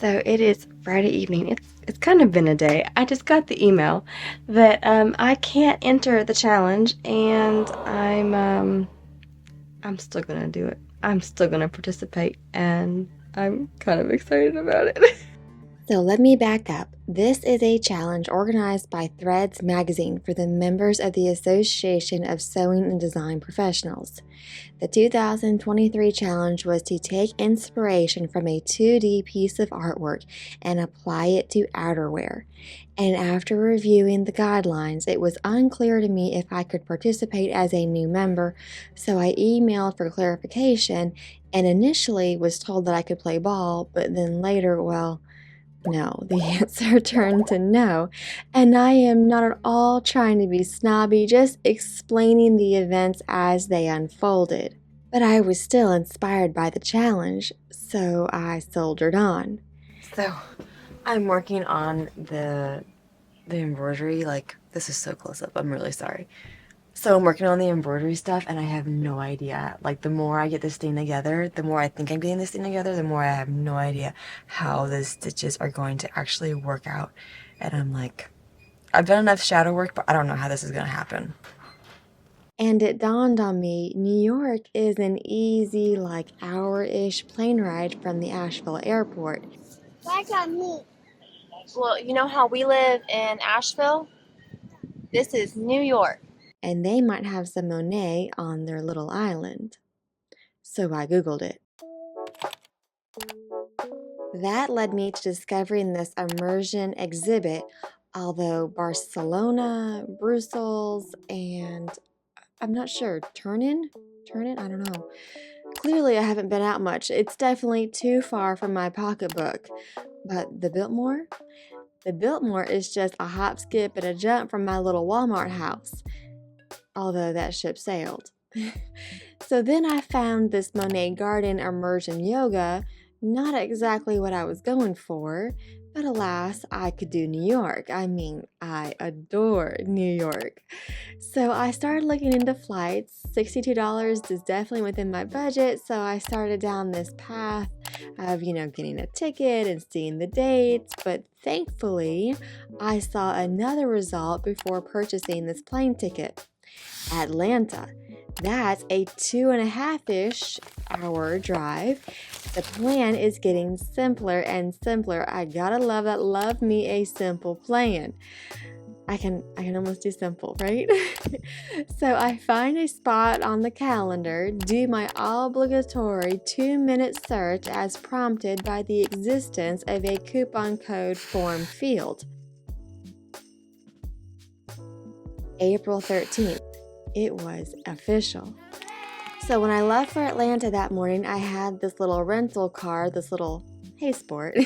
So it is Friday evening. It's kind of been a day. I just got the email that I can't enter the challenge, and I'm still gonna do it. I'm still gonna participate, and I'm kind of excited about it. So let me back up. This is a challenge organized by Threads magazine for the members of the Association of Sewing and Design Professionals. The 2023 challenge was to take inspiration from a 2D piece of artwork and apply it to outerwear. And after reviewing the guidelines, it was unclear to me if I could participate as a new member, so I emailed for clarification and initially was told that I could play ball, but then later, no, the answer turned to no, and I am not at all trying to be snobby, just explaining the events as they unfolded. But I was still inspired by the challenge, so I soldiered on. So I'm working on the embroidery. Like, this is so close up. I'm really sorry. So I'm working on the embroidery stuff, and I have no idea. Like, the more I get this thing together, the more I think I'm getting this thing together, the more I have no idea how the stitches are going to actually work out. And I'm like, I've done enough shadow work, but I don't know how this is going to happen. And it dawned on me, New York is an easy, hour-ish plane ride from the Asheville airport. Back on me. Well, you know how we live in Asheville? This is New York. And they might have some Monet on their little island. So I Googled it. That led me to discovering this immersion exhibit, although Barcelona, Brussels, and I'm not sure, Turin? I don't know. Clearly I haven't been out much. It's definitely too far from my pocketbook. But the Biltmore? The Biltmore is just a hop, skip, and a jump from my little Walmart house. Although that ship sailed. So then I found this Monet Garden immersion yoga, not exactly what I was going for, but alas, I could do New York. I mean, I adore New York. So I started looking into flights. $62 is definitely within my budget, so I started down this path of, getting a ticket and seeing the dates, but thankfully, I saw another result before purchasing this plane ticket. Atlanta. That's a 2.5-ish hour drive. The plan is getting simpler and simpler. I gotta love that. Love me a simple plan. I can almost do simple, right? So I find a spot on the calendar, do my obligatory 2-minute search as prompted by the existence of a coupon code form field. April 13th. It was official. So when I left for Atlanta that morning, I had this little rental car, this little Hey Sport.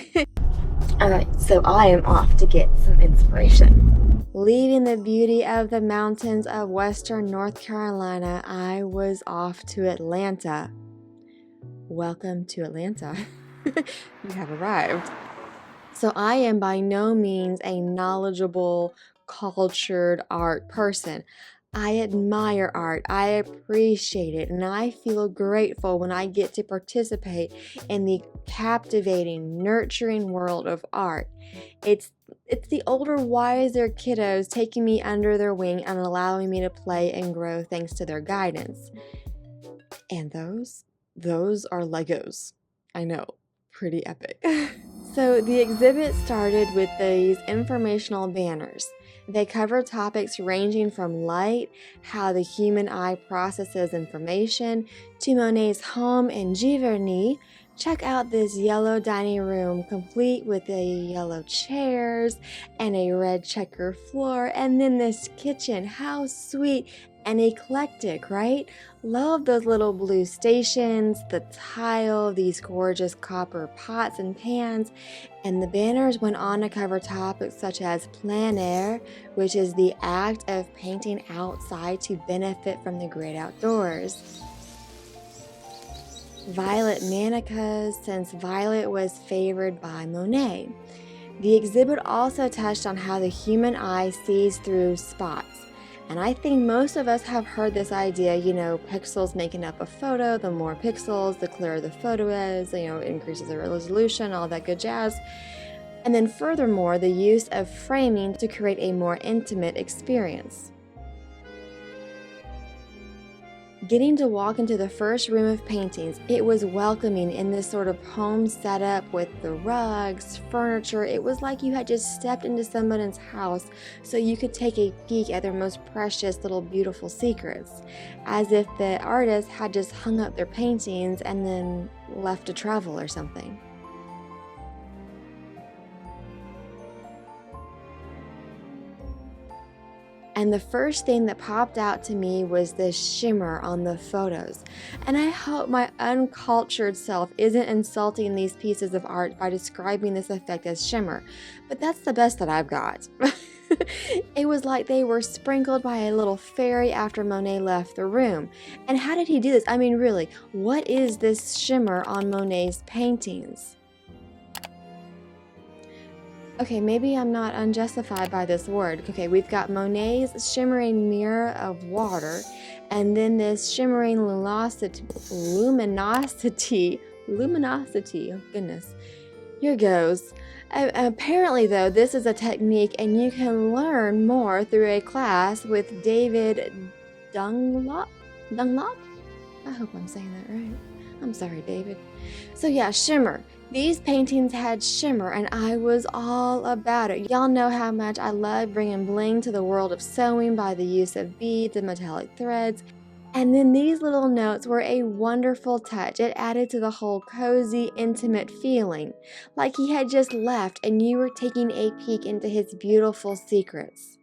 Alright, so I am off to get some inspiration. Leaving the beauty of the mountains of western North Carolina, I was off to Atlanta. Welcome to Atlanta. You have arrived. So I am by no means a knowledgeable, cultured art person. I admire art, I appreciate it, and I feel grateful when I get to participate in the captivating, nurturing world of art. It's the older, wiser kiddos taking me under their wing and allowing me to play and grow thanks to their guidance. And those are Legos. I know, pretty epic. So the exhibit started with these informational banners. They cover topics ranging from light, how the human eye processes information, to Monet's home in Giverny. Check out this yellow dining room complete with the yellow chairs and a red checker floor, and then this kitchen. How sweet and eclectic, right? Love those little blue stations, the tile, these gorgeous copper pots and pans, and the banners went on to cover topics such as plein air, which is the act of painting outside to benefit from the great outdoors. Violet manicas, since violet was favored by Monet. The exhibit also touched on how the human eye sees through spots. And I think most of us have heard this idea, pixels making up a photo. The more pixels, the clearer the photo is, it increases the resolution, all that good jazz. And then furthermore, the use of framing to create a more intimate experience. Getting to walk into the first room of paintings, it was welcoming in this sort of home setup with the rugs, furniture. It was like you had just stepped into someone's house so you could take a peek at their most precious little beautiful secrets, as if the artist had just hung up their paintings and then left to travel or something. And the first thing that popped out to me was this shimmer on the photos. And I hope my uncultured self isn't insulting these pieces of art by describing this effect as shimmer, but that's the best that I've got. It was like they were sprinkled by a little fairy after Monet left the room. And how did he do this? I mean, really, what is this shimmer on Monet's paintings? Okay, maybe I'm not unjustified by this word. Okay, we've got Monet's shimmering mirror of water, and then this shimmering luminosity, oh goodness, here goes. Apparently though, this is a technique and you can learn more through a class with David Dunlop? I hope I'm saying that right. I'm sorry, David. So yeah, shimmer. These paintings had shimmer and I was all about it. Y'all know how much I love bringing bling to the world of sewing by the use of beads and metallic threads. And then these little notes were a wonderful touch. It added to the whole cozy, intimate feeling, like he had just left and you were taking a peek into his beautiful secrets.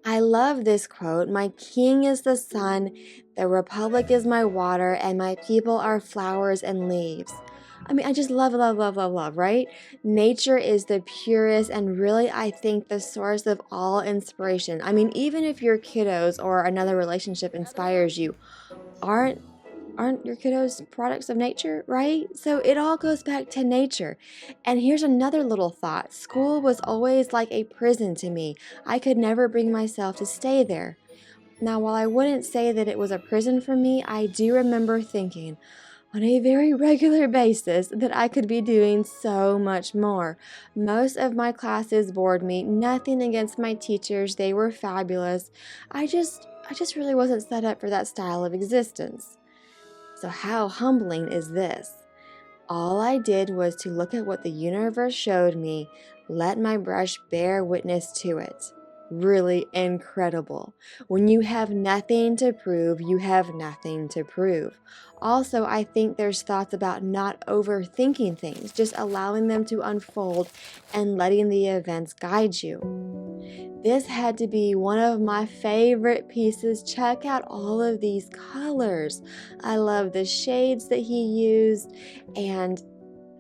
I love this quote. My king is the sun, the republic is my water, and my people are flowers and leaves. I mean, I just love, love, love, love, love, right? Nature is the purest and really, I think, the source of all inspiration. I mean, even if your kiddos or another relationship inspires you, aren't aren't your kiddos products of nature, right? So it all goes back to nature. And here's another little thought. School was always like a prison to me. I could never bring myself to stay there. Now, while I wouldn't say that it was a prison for me, I do remember thinking on a very regular basis that I could be doing so much more. Most of my classes bored me. Nothing against my teachers, they were fabulous. I just really wasn't set up for that style of existence. So how humbling is this? All I did was to look at what the universe showed me, let my brush bear witness to it. Really incredible. When you have nothing to prove, you have nothing to prove. Also, I think there's thoughts about not overthinking things, just allowing them to unfold and letting the events guide you. This had to be one of my favorite pieces. Check out all of these colors. I love the shades that he used, and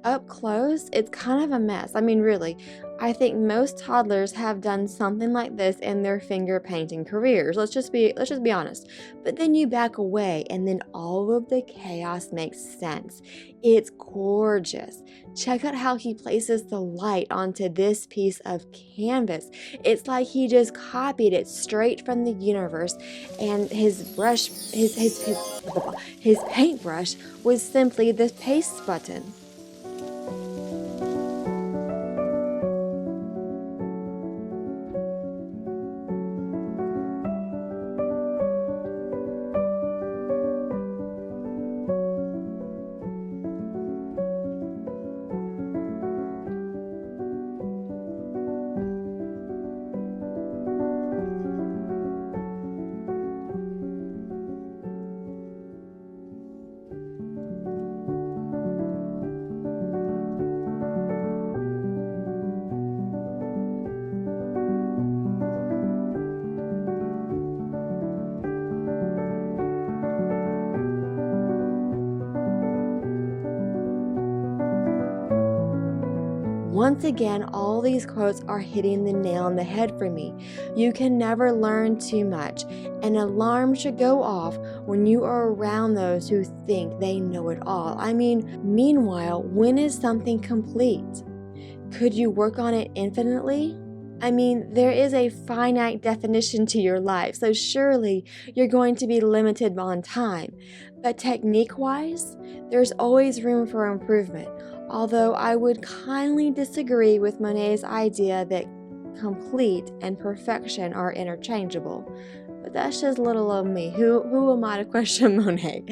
up close, it's kind of a mess. I mean, really, I think most toddlers have done something like this in their finger painting careers. Let's just be honest. But then you back away and then all of the chaos makes sense. It's gorgeous. Check out how he places the light onto this piece of canvas. It's like he just copied it straight from the universe, and his paintbrush was simply the paste button. Once again, all these quotes are hitting the nail on the head for me. You can never learn too much. An alarm should go off when you are around those who think they know it all. I mean, meanwhile, when is something complete? Could you work on it infinitely? I mean, there is a finite definition to your life, so surely you're going to be limited on time. But technique-wise, there's always room for improvement, although I would kindly disagree with Monet's idea that complete and perfection are interchangeable. But that's just little old me. Who am I to question Monet?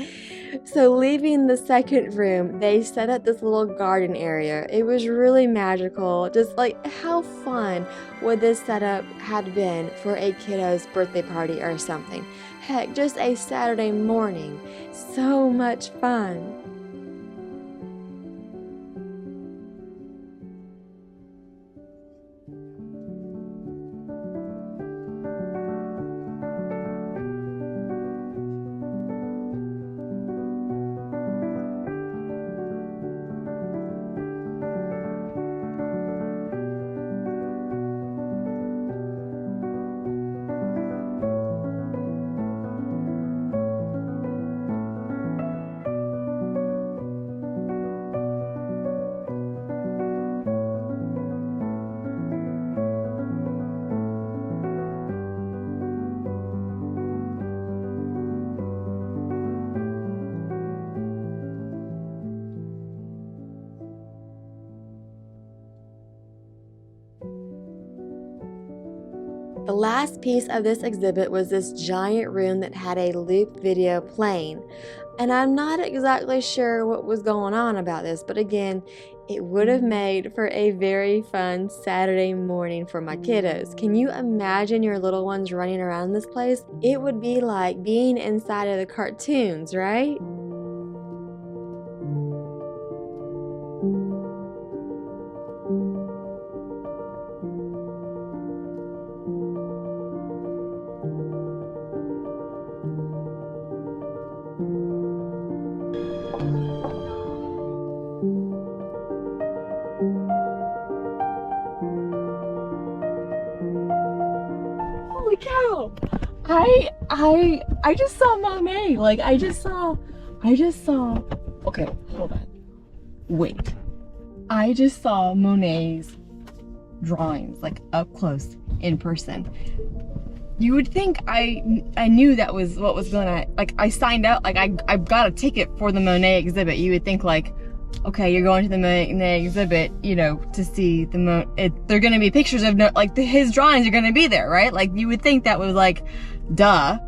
So leaving the second room, they set up this little garden area. It was really magical. Just like, how fun would this setup have been for a kiddo's birthday party or something? Heck, just a Saturday morning. So much fun. The last piece of this exhibit was this giant room that had a loop video playing. And I'm not exactly sure what was going on about this, but again, it would have made for a very fun Saturday morning for my kiddos. Can you imagine your little ones running around this place? It would be like being inside of the cartoons, right? Holy cow! I just saw Monet. Like I just saw. Okay, hold on. Wait. I just saw Monet's drawings like up close in person. You would think I knew that was what was gonna, like, I signed out, like I got a ticket for the Monet exhibit. You would think like, okay, you're going to the Monet exhibit, you know, to see they're gonna be pictures of, his drawings are gonna be there, right? Like, you would think that was like, duh.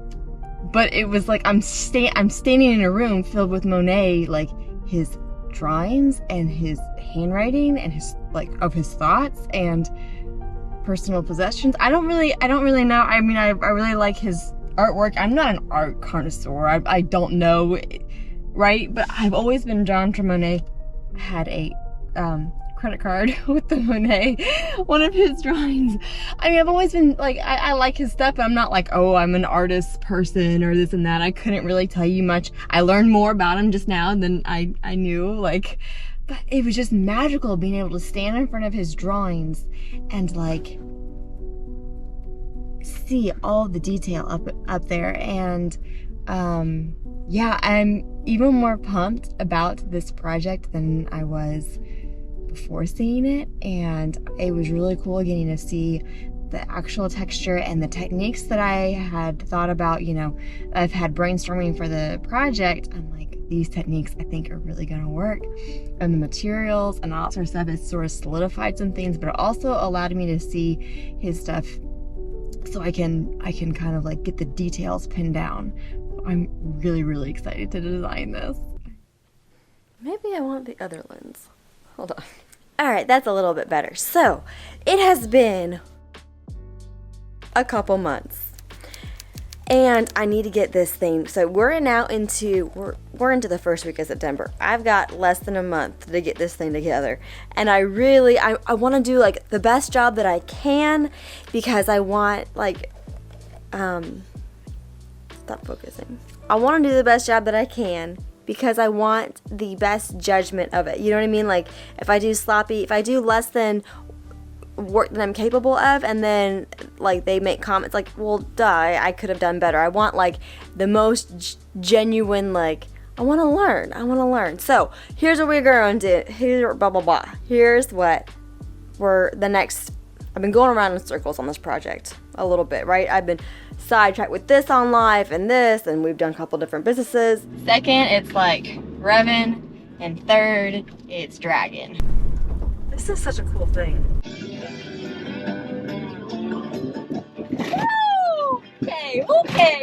But it was like, I'm standing in a room filled with Monet, like, his drawings and his handwriting and his, like, of his thoughts and personal possessions. I don't really know. I mean, I really like his artwork. I'm not an art connoisseur. I don't know, right? But I've always been drawn to Monet. I had a credit card with the Monet, one of his drawings. I mean, I've always been like, I like his stuff, but I'm not like, oh, I'm an artist person or this and that. I couldn't really tell you much. I learned more about him just now than I knew, like, but it was just magical being able to stand in front of his drawings and like see all the detail up there. And yeah, I'm even more pumped about this project than I was before seeing it, and it was really cool getting to see the actual texture and the techniques that I had thought about. You know, I've had brainstorming for the project. I'm like, these techniques I think are really gonna work, and the materials and all that sort of stuff has sort of solidified some things, but it also allowed me to see his stuff so I can kind of like get the details pinned down. I'm really excited to design this. Maybe I want the other lens. Hold on. All right, that's a little bit better. So it has been a couple months and I need to get this thing. So we're now into the first week of September. I've got less than a month to get this thing together, and I want to do like the best job that I can, because I want like stop focusing. I want to do the best job that I can because I want the best judgment of it. You know what I mean? Like if I do sloppy, if I do less than work that I'm capable of, and then like they make comments like, well, duh, I could have done better. I want like the most genuine, like I want to learn. So here's what we're going to do. Here's blah blah blah. Here's what we're the next. I've been going around in circles on this project a little bit, right? I've been sidetracked with this on life and this, and we've done a couple different businesses. Second, it's like revving, and third, it's dragging. This is such a cool thing.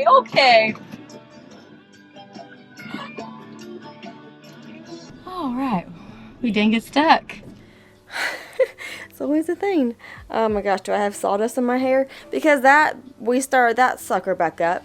Okay. All right, we didn't get stuck. It's always a thing. Oh my gosh, do I have sawdust in my hair? Because we started that sucker back up.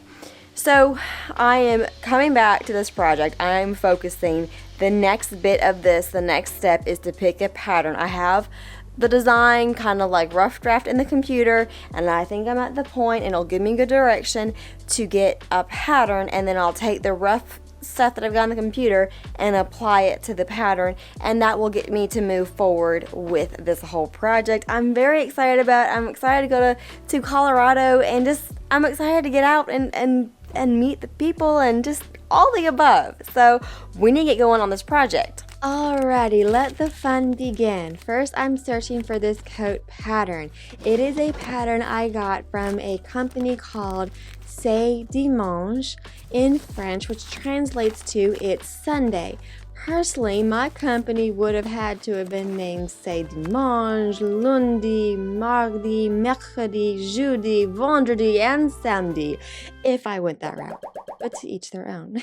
So I am coming back to this project. I'm focusing. The next bit of this, the next step is to pick a pattern. I have the design kind of like rough draft in the computer, and I think I'm at the point, and it'll give me good direction to get a pattern, and then I'll take the rough stuff that I've got on the computer and apply it to the pattern, and that will get me to move forward with this whole project. I'm very excited about it. I'm excited to go to Colorado, and just I'm excited to get out and meet the people and just all the above. So we need to get going on this project. Alrighty, let the fun begin. First, I'm searching for this coat pattern. It is a pattern I got from a company called C'est Dimanche in French, which translates to It's Sunday. Personally, my company would have had to have been named C'est Dimanche, Lundi, Mardi, Mercredi, Jeudi, Vendredi, and Samedi if I went that route. But to each their own.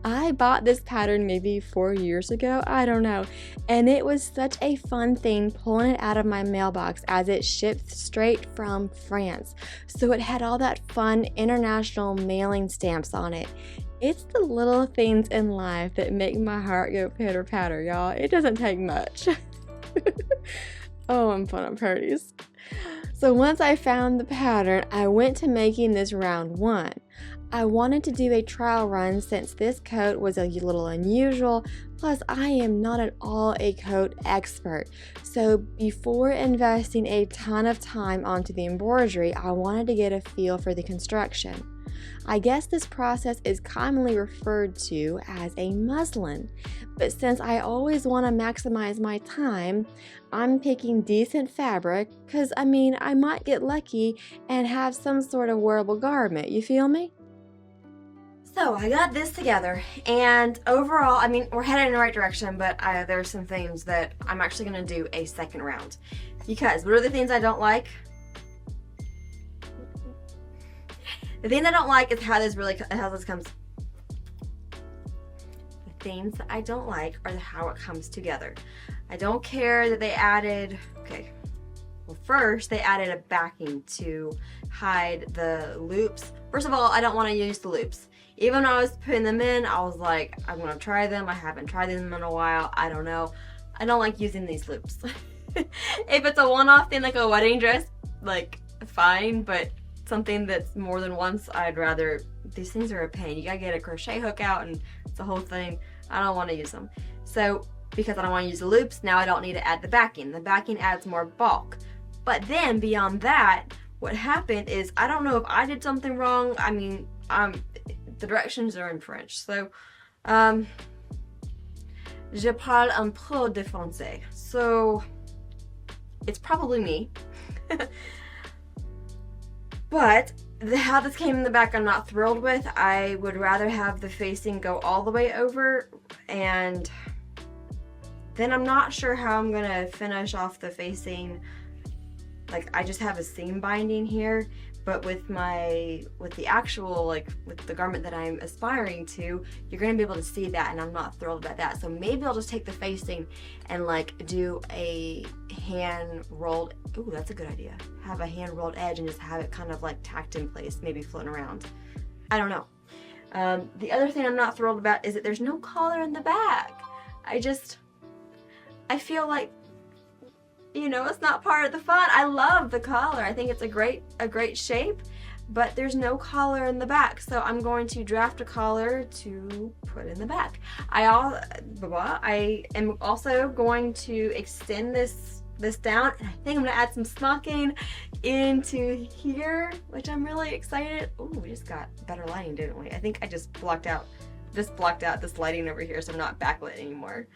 I bought this pattern maybe 4 years ago, I don't know, and it was such a fun thing pulling it out of my mailbox as it shipped straight from France. So it had all that fun international mailing stamps on it. It's the little things in life that make my heart go pitter patter, y'all. It doesn't take much. Oh, I'm fun at parties. So once I found the pattern, I went to making this round one. I wanted to do a trial run since this coat was a little unusual, plus I am not at all a coat expert. So before investing a ton of time onto the embroidery, I wanted to get a feel for the construction. I guess this process is commonly referred to as a muslin, but since I always want to maximize my time, I'm picking decent fabric because I might get lucky and have some sort of wearable garment, you feel me? So I got this together, and overall, we're headed in the right direction, but there are some things that I'm actually going to do a second round. Because what are the things I don't like? The things I don't like is how this comes. The things that I don't like are how it comes together. I don't care that they added, well, first they added a backing to hide the loops. First of all, I don't want to use the loops. Even when I was putting them in, I was like, I'm going to try them. I haven't tried them in a while. I don't know. I don't like using these loops. If it's a one-off thing like a wedding dress, like fine, but something that's more than once, I'd rather, these things are a pain. You gotta get a crochet hook out and it's the whole thing. I don't want to use them. So because I don't want to use the loops, now I don't need to add the backing. The backing adds more bulk. But then beyond that, what happened is, I don't know if I did something wrong. The directions are in French. So, je parle un peu de français. So, it's probably me. But how this came in the back, I'm not thrilled with. I would rather have the facing go all the way over, and then I'm not sure how I'm gonna finish off the facing. Like, I just have a seam binding here, but with the actual, with the garment that I'm aspiring to, you're gonna be able to see that, and I'm not thrilled about that. So maybe I'll just take the facing and do a hand rolled, ooh, that's a good idea. Have a hand rolled edge and just have it kind of tacked in place, maybe floating around. I don't know. The other thing I'm not thrilled about is that there's no collar in the back. I feel like, it's not part of the fun. I love the collar. I think it's a great shape, but there's no collar in the back, so I'm going to draft a collar to put in the back. I am also going to extend this down, and I think I'm gonna add some smocking into here, which I'm really excited. Oh, we just got better lighting, didn't we? I think I just blocked out this lighting over here, so I'm not backlit anymore.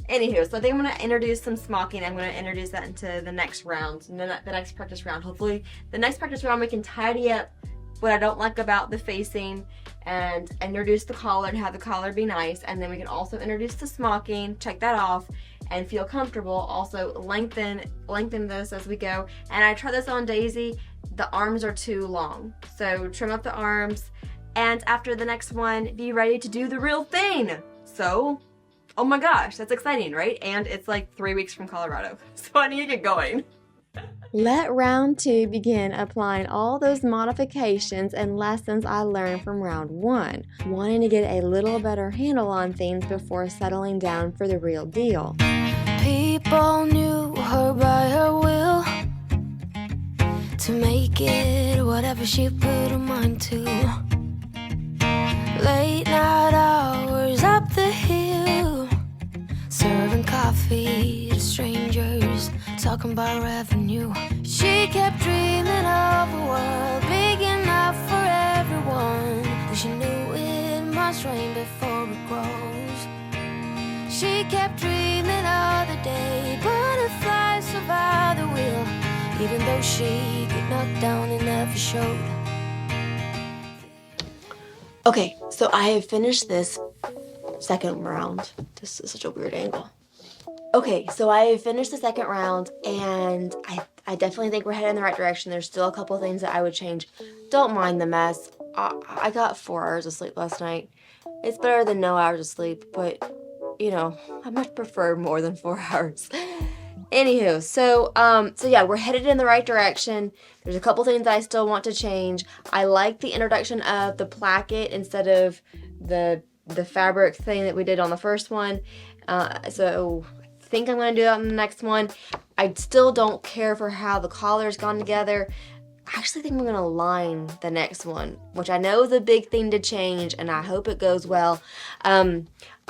Anywho, so I think I'm going to introduce some smocking. I'm going to introduce that into the next round, and then the next practice round. Hopefully, the next practice round we can tidy up what I don't like about the facing and introduce the collar and have the collar be nice. And then we can also introduce the smocking, check that off, and feel comfortable. Also lengthen this as we go. And I tried this on Daisy. The arms are too long, so trim up the arms. And after the next one, be ready to do the real thing. So, oh my gosh, that's exciting, right? And it's like 3 weeks from Colorado, so I need to get going. Let round 2 begin applying all those modifications and lessons I learned from round 1, wanting to get a little better handle on things before settling down for the real deal. People knew her by her will, to make it whatever she put her mind to. Late night hours up the hill, serving coffee to strangers, talking about revenue. She kept dreaming of a world big enough for everyone, but she knew it must rain before it grows. She kept dreaming of the day butterflies survive the wheel, even though she get knocked down and never showed. Okay, so I have finished this second round. This is such a weird angle. Okay, so I have finished the second round, and I definitely think we're headed in the right direction. There's still a couple things that I would change. Don't mind the mess. I got 4 hours of sleep last night. It's better than no hours of sleep, but, you know, I much prefer more than 4 hours. Anywho, so yeah, we're headed in the right direction. There's a couple things that I still want to change. I like the introduction of the placket instead of the fabric thing that we did on the first one. So I think I'm going to do that on the next one. I still don't care for how the collar's gone together. I actually think I'm going to line the next one, which I know is a big thing to change, and I hope it goes well.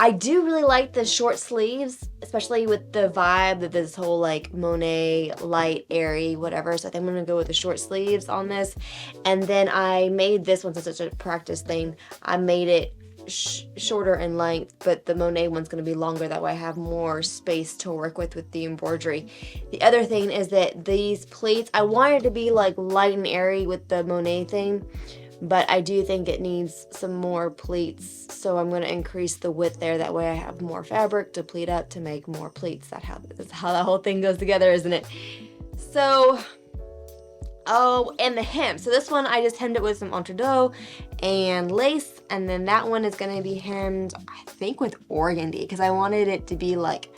I do really like the short sleeves, especially with the vibe of this whole like Monet, light, airy, whatever. So I think I'm going to go with the short sleeves on this. And then I made this one, since it's a practice thing, I made it shorter in length, but the Monet one's going to be longer. That way I have more space to work with the embroidery. The other thing is that these pleats, I wanted to be like light and airy with the Monet thing, but I do think it needs some more pleats, so I'm going to increase the width there. That way I have more fabric to pleat up to make more pleats. That's how the whole thing goes together, isn't it? So, oh, and the hem. So this one, I just hemmed it with some entredot and lace, and then that one is going to be hemmed, I think, with organdy, because I wanted it to be like,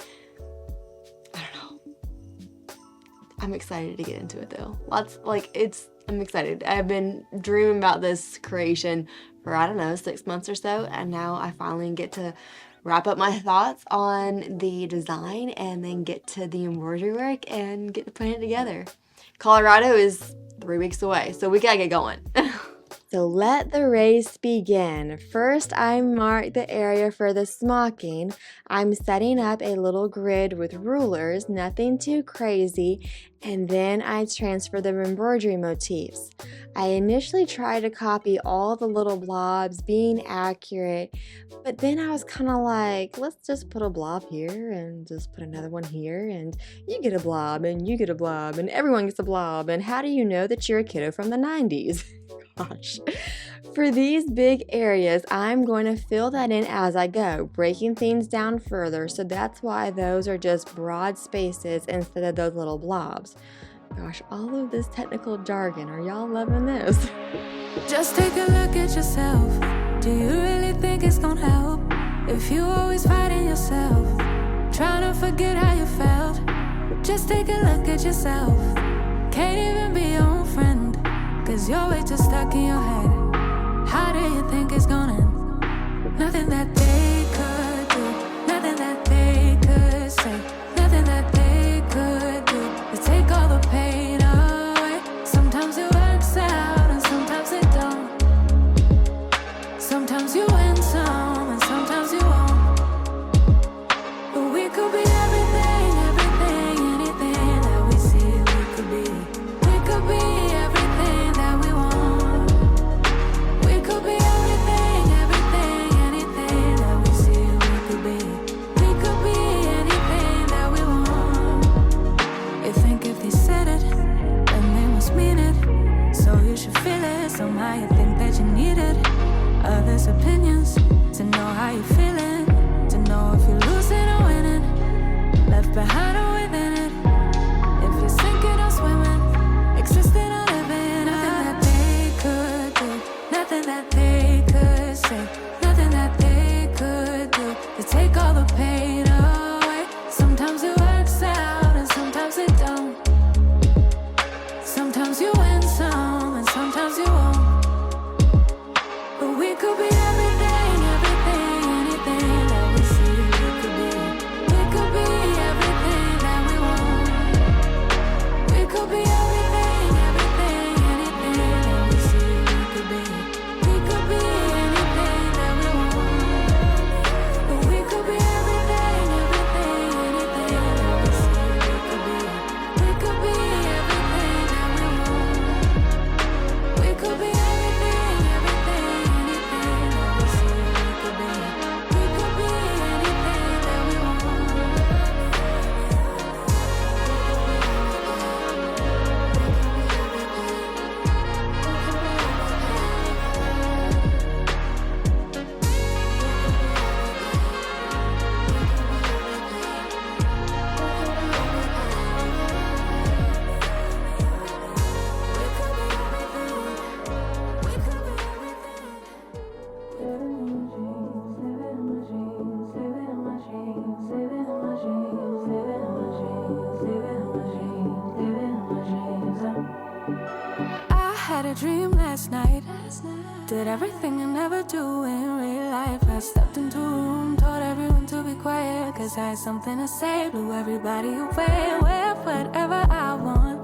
I don't know. I'm excited to get into it though. I'm excited. I've been dreaming about this creation for, I don't know, 6 months or so, and now I finally get to wrap up my thoughts on the design and then get to the embroidery work and get to put it together. Colorado is 3 weeks away, so we gotta get going. So let the race begin. First, I mark the area for the smocking. I'm setting up a little grid with rulers, nothing too crazy, and then I transfer the embroidery motifs. I initially tried to copy all the little blobs, being accurate, but then I was kind of like, let's just put a blob here and just put another one here, and you get a blob and you get a blob and everyone gets a blob, and how do you know that you're a kiddo from the 90s? Gosh. For these big areas, I'm going to fill that in as I go, breaking things down further, so that's why those are just broad spaces instead of those little blobs. Gosh, all of this technical jargon, are y'all loving this? Just take a look at yourself. Do you really think it's gonna help if you always fighting yourself, trying to forget how you felt? Just take a look at yourself. Can't even be your own friend, 'cause you're way too stuck in your head. How do you think it's gonna end? Nothing that they could do, nothing that they could say, nothing that they could do to take all the pain away. Sometimes it works out and sometimes it Sometimes you win some, and sometimes you won't. But we could be everything, everything, anything that we see we could be. We could be everything that we want. We could be everything, everything, anything that we see we could be. We could be anything that we want. You think if they said it, then they must mean it. So you should feel it. Somehow you think that you need it. Others' opinions to know how you're feeling, to know if you're losing or winning, left behind or within it. If you're sinking or swimming, existing or living. Nothing that they could do, nothing that they could say, nothing that they could do to take all the pain away. Sometimes it works out and sometimes it don't. Sometimes you win some and sometimes you won't. But we could be everything, everything, anything that we see we could be. We could be everything that we want. We could be everything, everything, anything that we see we could be. We could be anything that we want. But we could be everything, everything, anything that we see we could be. We could be everything that we want. We could be everything, everything, anything that we see we could be. We could be anything that we want. I had a dream last night. Did everything I never do in real life. I stepped into a room, told everyone to be quiet, cause I had something to say. Blew everybody away, wear whatever I want.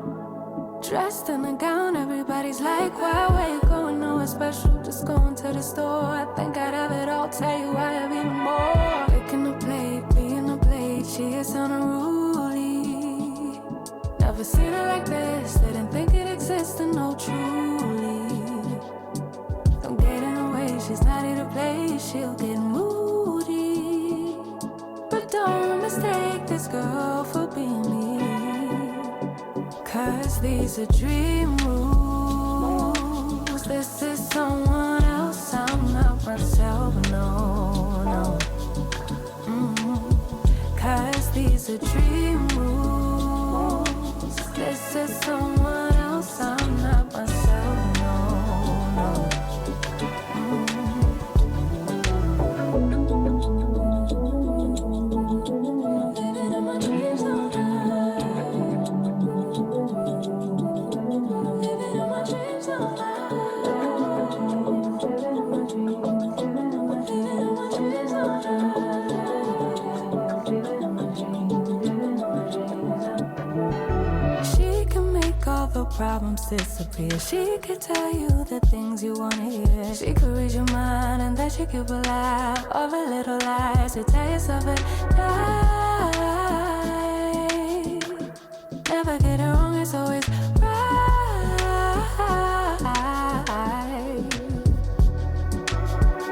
Dressed in a gown, everybody's like, why, where you going? Nowhere special, just going to the store. I think I'd have it all, tell you I have even more. Picking a plate, being a plate, she is unruly. Never seen her like this, didn't think it existed, no truly. Don't get in her way, she's not here to play, she'll get moody. But don't mistake this girl for being me, cause these are dream rules. This is someone else, I'm not myself, no, no. Cause these are dream rules. This is someone else, I'm not myself, no, no. Living in my dreams all night. Living in my dreams all night. Living in my dreams all night. She can make all the problems disappear. She could tell you the things you wanna hear. She could read your mind and then she could believe all the little lies you tell yourself at night. Never get it wrong, it's always right.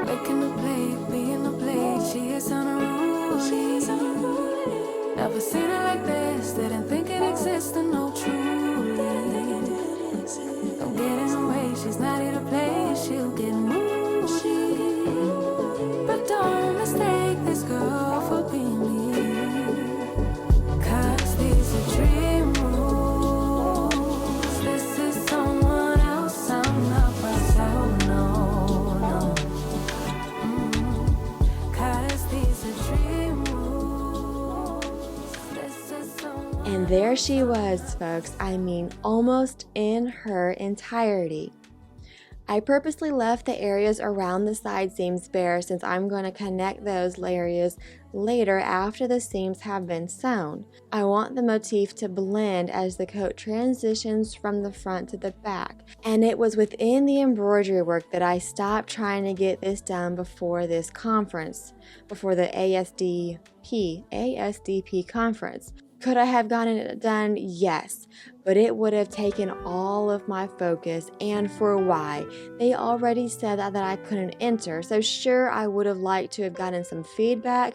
Making a plate, being a plate, she is unruly. Never seen her like this, didn't think it existed, no truly. Don't get in her way, she's not here to play, she'll get moody. But don't mistake this girl for being me, cause these are dream rules. This is someone else, I'm not myself, no, no. Cause these are dream rules. This is someone. And there she was, folks. I mean, almost in her entirety. I purposely left the areas around the side seams bare since I'm going to connect those areas later after the seams have been sewn. I want the motif to blend as the coat transitions from the front to the back, and it was within the embroidery work that I stopped trying to get this done before this conference, before the ASDP conference. Could I have gotten it done? Yes, but it would have taken all of my focus, and for why? They already said that I couldn't enter, so sure, I would have liked to have gotten some feedback,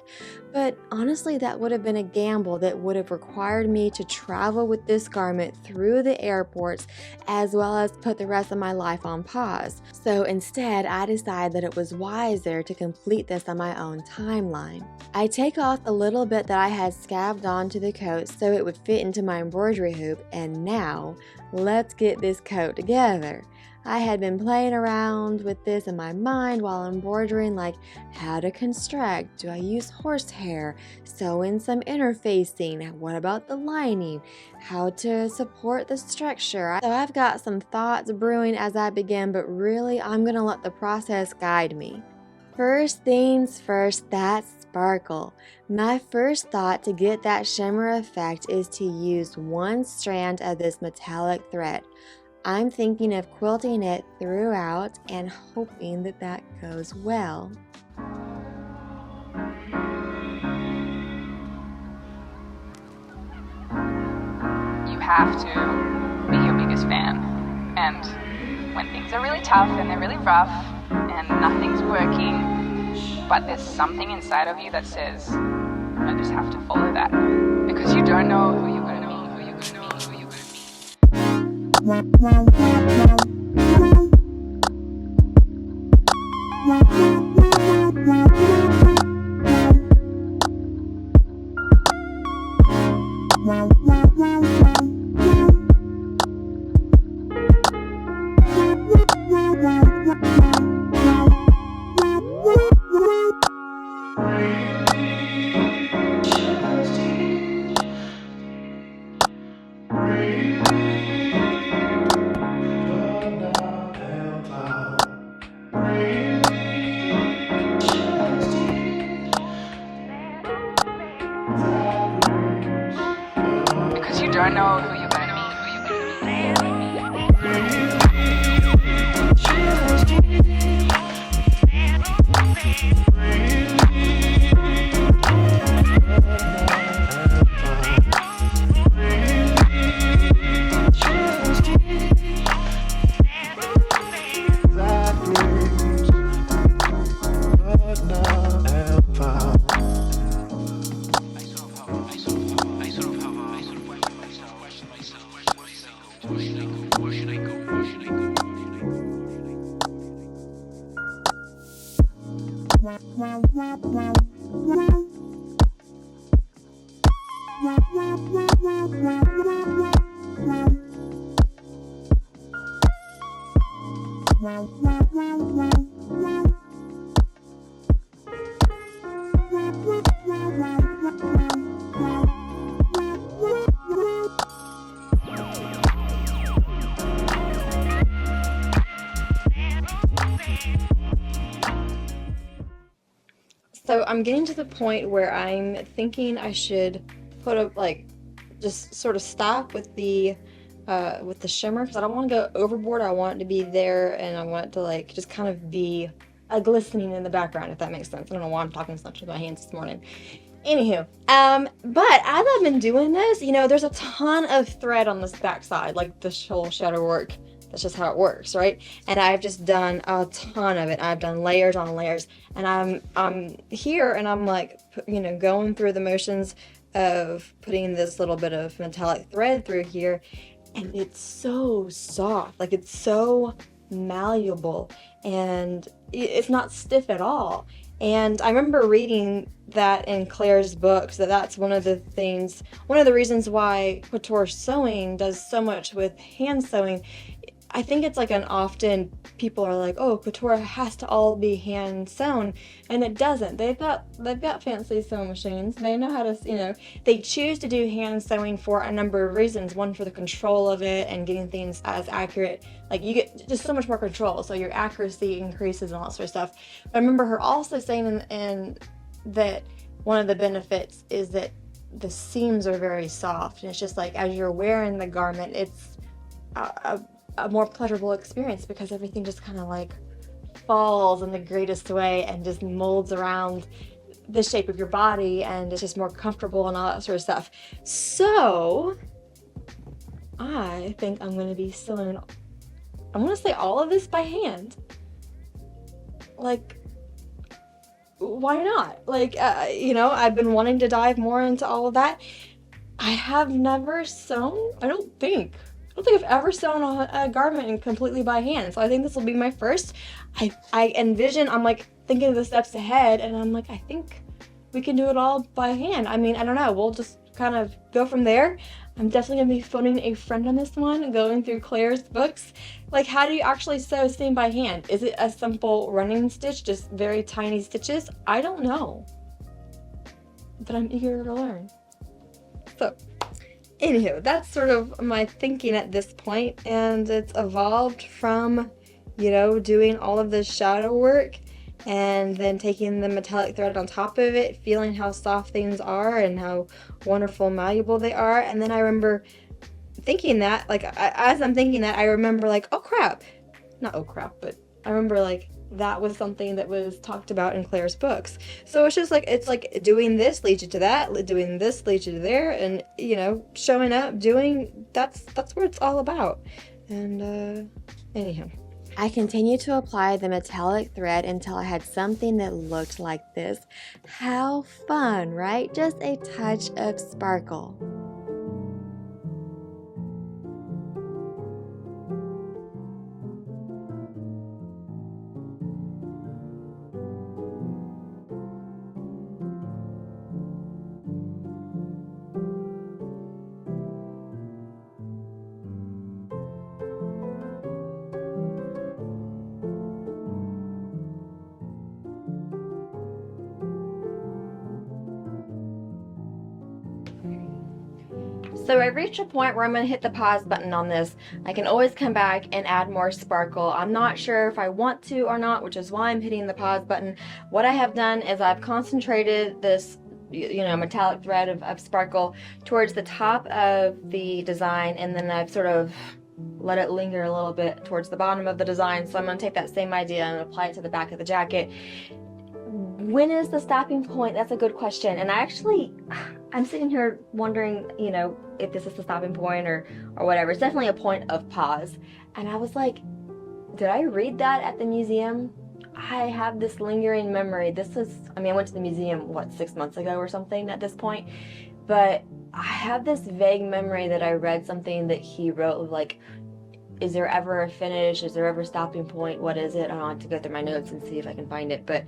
but honestly, that would have been a gamble that would have required me to travel with this garment through the airports as well as put the rest of my life on pause. So instead, I decided that it was wiser to complete this on my own timeline. I take off the little bit that I had scabbed onto the coat so it would fit into my embroidery hoop, and now, let's get this coat together. I had been playing around with this in my mind while embroidering, like how to construct, do I use horsehair, sew in some interfacing, what about the lining, how to support the structure. So I've got some thoughts brewing as I begin, but really I'm going to let the process guide me. First things first, that sparkle. My first thought to get that shimmer effect is to use one strand of this metallic thread. I'm thinking of quilting it throughout and hoping that that goes well. You have to be your biggest fan. And when things are really tough and they're really rough and nothing's working, but there's something inside of you that says, I just have to follow that. Because you don't know who you're going to meet, who you're going to meet, who you're going to meet. Because you don't know who you're going to meet, who you're going to meet. So I'm getting to the point where I'm thinking I should put a just sort of stop with the shimmer, because I don't want to go overboard. I want it to be there, and I want it to just kind of be a glistening in the background, if that makes sense. I don't know why I'm talking so much with my hands this morning. Anywho, but as I've been doing this, there's a ton of thread on this back side, like the whole shadow work. That's just how it works, right? And I've just done a ton of it. I've done layers on layers, and I'm here, and I'm going through the motions of putting this little bit of metallic thread through here, and it's so soft, it's so malleable, and it's not stiff at all. And I remember reading that in Claire's books, that's one of the reasons why couture sewing does so much with hand sewing. I think it's like an often people are like, oh, couture has to all be hand sewn, and it doesn't. They've got fancy sewing machines. They know how to, they choose to do hand sewing for a number of reasons. One, for the control of it and getting things as accurate. Like, you get just so much more control, so your accuracy increases and all that sort of stuff. But I remember her also saying in that one of the benefits is that the seams are very soft, and it's just like as you're wearing the garment, it's a more pleasurable experience because everything just kind of like falls in the greatest way and just molds around the shape of your body, and it's just more comfortable and all that sort of stuff. So I think I'm going to be sewing, I'm going to say all of this by hand. Like, why not? Like, I've been wanting to dive more into all of that. I have never sewn, I don't think I've ever sewn a garment completely by hand. So I think this will be my first. I envision, I'm like thinking of the steps ahead, and I'm like, I think we can do it all by hand. I mean, I don't know. We'll just kind of go from there. I'm definitely going to be phoning a friend on this one, going through Claire's books. Like, how do you actually sew seam by hand? Is it a simple running stitch, just very tiny stitches? I don't know. But I'm eager to learn. So, anywho, that's sort of my thinking at this point, and it's evolved from, doing all of the shadow work and then taking the metallic thread on top of it, feeling how soft things are and how wonderful malleable they are. And then I remember thinking that, like, as I'm thinking that, I remember like, oh crap, not oh crap, but I remember like that was something that was talked about in Claire's books. So it's just like, it's like doing this leads you to that, doing this leads you to there, and showing up, doing, that's what it's all about. And anyhow, I continued to apply the metallic thread until I had something that looked like this. How fun, right? Just a touch of sparkle. So I reached a point where I'm going to hit the pause button on this. I can always come back and add more sparkle. I'm not sure if I want to or not, which is why I'm hitting the pause button. What I have done is I've concentrated this metallic thread of sparkle towards the top of the design, and then I've sort of let it linger a little bit towards the bottom of the design. So I'm going to take that same idea and apply it to the back of the jacket. When is the stopping point? That's a good question. And I'm sitting here wondering, if this is the stopping point or whatever. It's definitely a point of pause. And I was like, did I read that at the museum? I have this lingering memory. I went to the museum, 6 months ago or something at this point. But I have this vague memory that I read something that he wrote, like, is there ever a finish? Is there ever a stopping point? What is it? I don't have to go through my notes and see if I can find it. But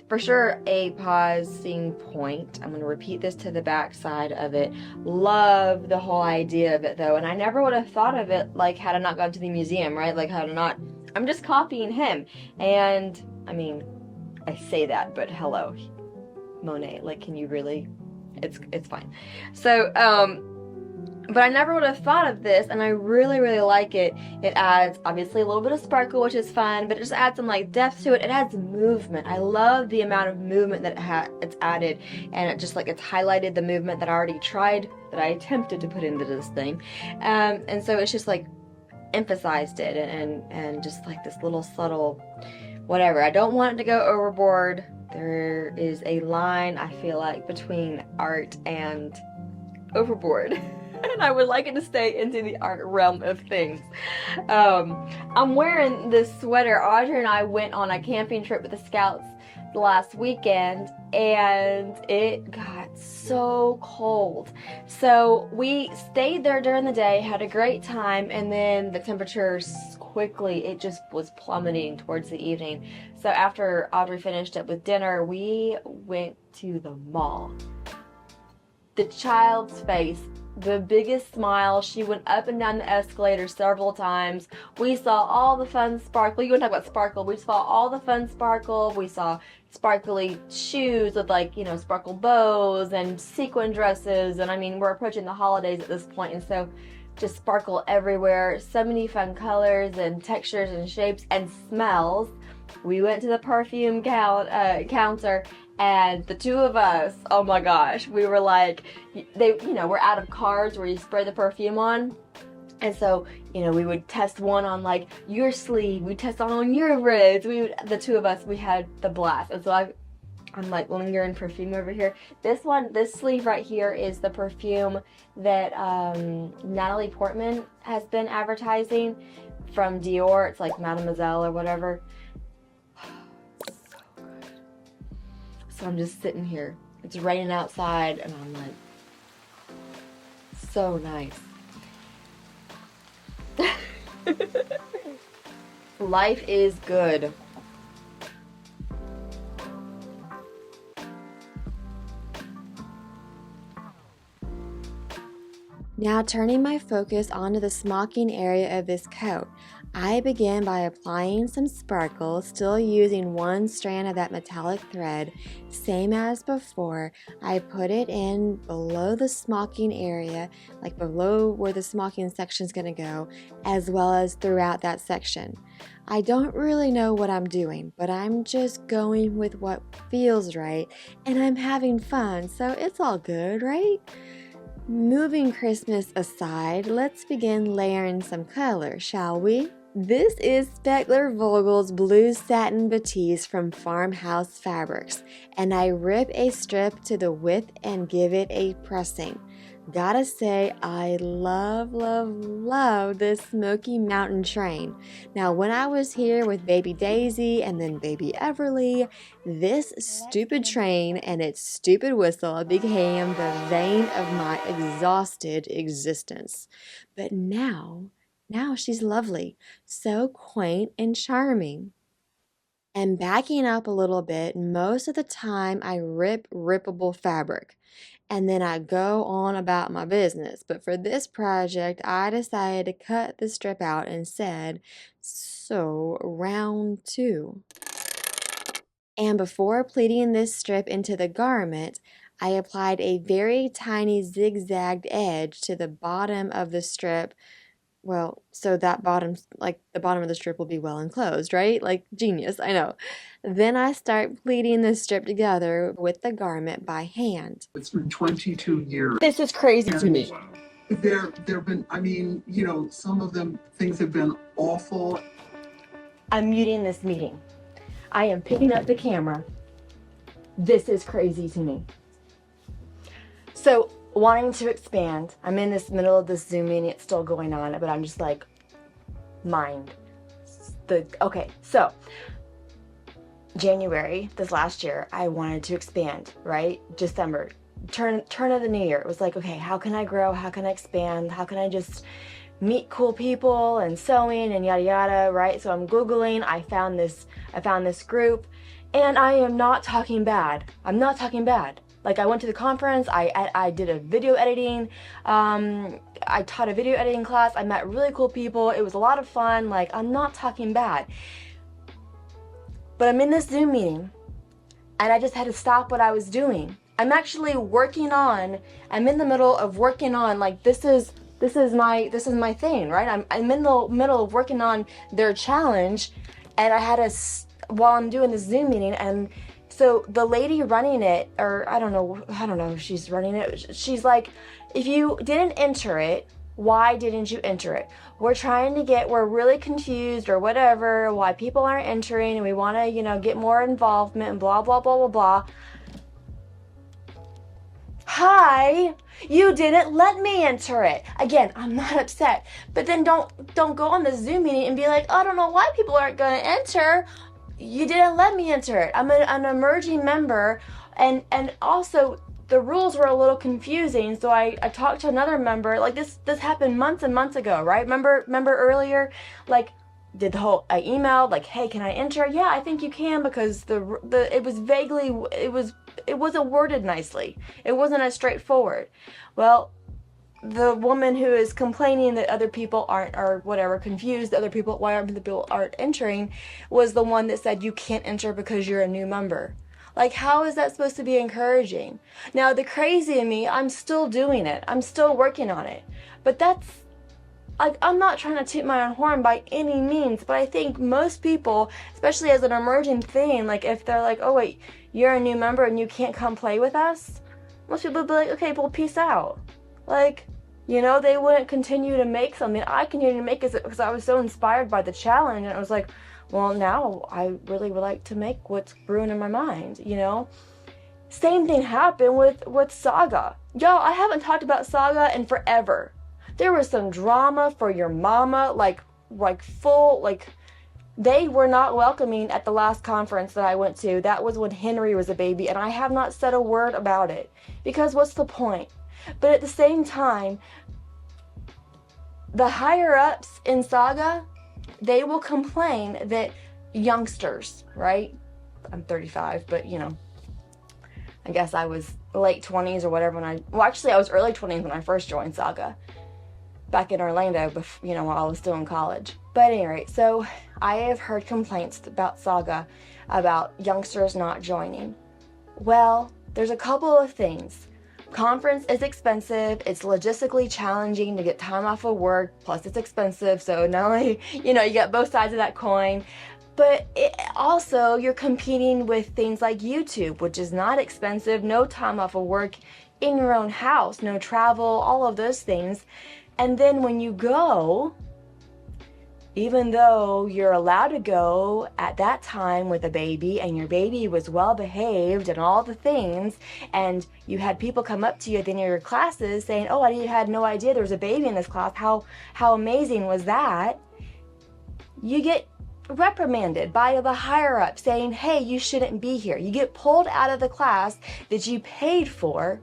for sure, a pausing point. I'm going to repeat this to the back side of it. Love the whole idea of it, though. And I never would have thought of it, like, had I not gone to the museum, right? Like, I'm just copying him. And, I say that, but hello, Monet. Like, can you really? It's fine. So, but I never would have thought of this, and I really, really like it. It adds, obviously, a little bit of sparkle, which is fun, but it just adds some, like, depth to it. It adds movement. I love the amount of movement that it's added, and it's highlighted the movement that I already tried, that I attempted to put into this thing. And so it's just, like, emphasized it, and just, like, this little subtle whatever. I don't want it to go overboard. There is a line, I feel like, between art and overboard. And I would like it to stay into the art realm of things. I'm wearing this sweater. Audrey and I went on a camping trip with the Scouts last weekend, and it got so cold. So we stayed there during the day, had a great time, and then the temperatures quickly, it just was plummeting towards the evening. So after Audrey finished up with dinner, we went to the mall. The child's face the biggest smile. She went up and down the escalator several times. We saw all the fun sparkle. You want to talk about sparkle? We saw all the fun sparkle. We saw sparkly shoes with, like, you know, sparkle bows and sequin dresses. And I mean, we're approaching the holidays at this point, and so just sparkle everywhere. So many fun colors and textures and shapes and smells. We went to the perfume counter, and the two of us, oh my gosh, we were like, we're out of cards where you spray the perfume on. And so, we would test one on, like, your sleeve, we test on your wrist. The two of us, we had the blast. And so I'm like lingering perfume over here. This sleeve right here is the perfume that Natalie Portman has been advertising from Dior. It's like Mademoiselle or whatever. So I'm just sitting here. It's raining outside, and I'm like, so nice. Life is good. Now turning my focus onto the smocking area of this coat, I begin by applying some sparkle, still using one strand of that metallic thread. Same as before, I put it in below the smocking area, like below where the smocking section is going to go, as well as throughout that section. I don't really know what I'm doing, but I'm just going with what feels right, and I'm having fun, so it's all good, right? Moving Christmas aside, let's begin layering some color, shall we? This is Speckler Vogel's Blue Satin Batiste from Farmhouse Fabrics, and I rip a strip to the width and give it a pressing. Gotta say, I love, love, love this Smoky Mountain train. Now, when I was here with baby Daisy and then baby Everly, this stupid train and its stupid whistle became the vein of my exhausted existence. But now she's lovely, so quaint and charming. And backing up a little bit, most of the time I rip rippable fabric, and then I go on about my business. But for this project, I decided to cut the strip out and said, so round 2. And before pleating this strip into the garment, I applied a very tiny zigzagged edge to the bottom of the strip. Well, so that the bottom of the strip will be well enclosed, right? Like, genius, I know. Then I start pleating the strip together with the garment by hand. It's been 22 years. This is crazy to me. There've been, some of them, things have been awful. I'm muting this meeting. I am picking up the camera. This is crazy to me. So, wanting to expand, I'm in this middle of this Zoom meeting, it's still going on, but I'm just like, okay, so, January, this last year, I wanted to expand, right? December, turn of the new year, it was like, okay, how can I grow, how can I expand, how can I just meet cool people and sewing and yada yada, right? So I'm Googling, I found this group, and I am not talking bad. I'm not talking bad. Like, I went to the conference, I did a video editing, I taught a video editing class, I met really cool people, it was a lot of fun. Like, I'm not talking bad. But I'm in this Zoom meeting, and I just had to stop what I was doing. I'm actually I'm in the middle of working on, like, this is my thing, right? I'm in the middle of working on their challenge, and I had while I'm doing this Zoom meeting, and so the lady running it, or I don't know if she's running it, she's like, if you didn't enter it, why didn't you enter it? We're really confused or whatever, why people aren't entering, and we want to, get more involvement and blah, blah, blah, blah, blah. Hi, you didn't let me enter it. Again, I'm not upset, but then don't go on the Zoom meeting and be like, I don't know why people aren't going to enter. You didn't let me enter it. I'm an emerging member, and also the rules were a little confusing. So I talked to another member. Like, this happened months and months ago, right? Remember earlier, like, I emailed like, hey, can I enter? Yeah, I think you can, because it wasn't worded nicely. It wasn't as straightforward. Well, the woman who is complaining that other people aren't, or whatever, confused that other people, why aren't the people aren't entering, was the one that said you can't enter because you're a new member. Like, how is that supposed to be encouraging? Now, the crazy in me, I'm still doing it. I'm still working on it. But that's, like, I'm not trying to toot my own horn by any means, but I think most people, especially as an emerging thing, like, if they're like, oh, wait, you're a new member and you can't come play with us, most people would be like, okay, well, peace out. Like, you know, they wouldn't continue to make something. I continued to make it because I was so inspired by the challenge, and it was like, well, now I really would like to make what's brewing in my mind, you know? Same thing happened with Saga. Y'all, I haven't talked about Saga in forever. There was some drama for your mama, like full, like, they were not welcoming at the last conference that I went to. That was when Henry was a baby, and I have not said a word about it. Because what's the point? But at the same time, the higher-ups in Saga, they will complain that youngsters, right? I'm 35, but, you know, I guess I was late 20s or whatever when actually I was early 20s when I first joined Saga. Back in Orlando, you know, while I was still in college. But at any rate, so I have heard complaints about Saga about youngsters not joining. Well, there's a couple of things. Conference is expensive. It's logistically challenging to get time off of work. Plus, it's expensive. So not only, you know, you get both sides of that coin. But also, you're competing with things like YouTube, which is not expensive. No time off of work, in your own house. No travel, all of those things. And then when you go, even though you're allowed to go at that time with a baby and your baby was well behaved and all the things, and you had people come up to you at the end of your classes saying, oh, I had no idea there was a baby in this class. How amazing was that? You get reprimanded by the higher up saying, hey, you shouldn't be here. You get pulled out of the class that you paid for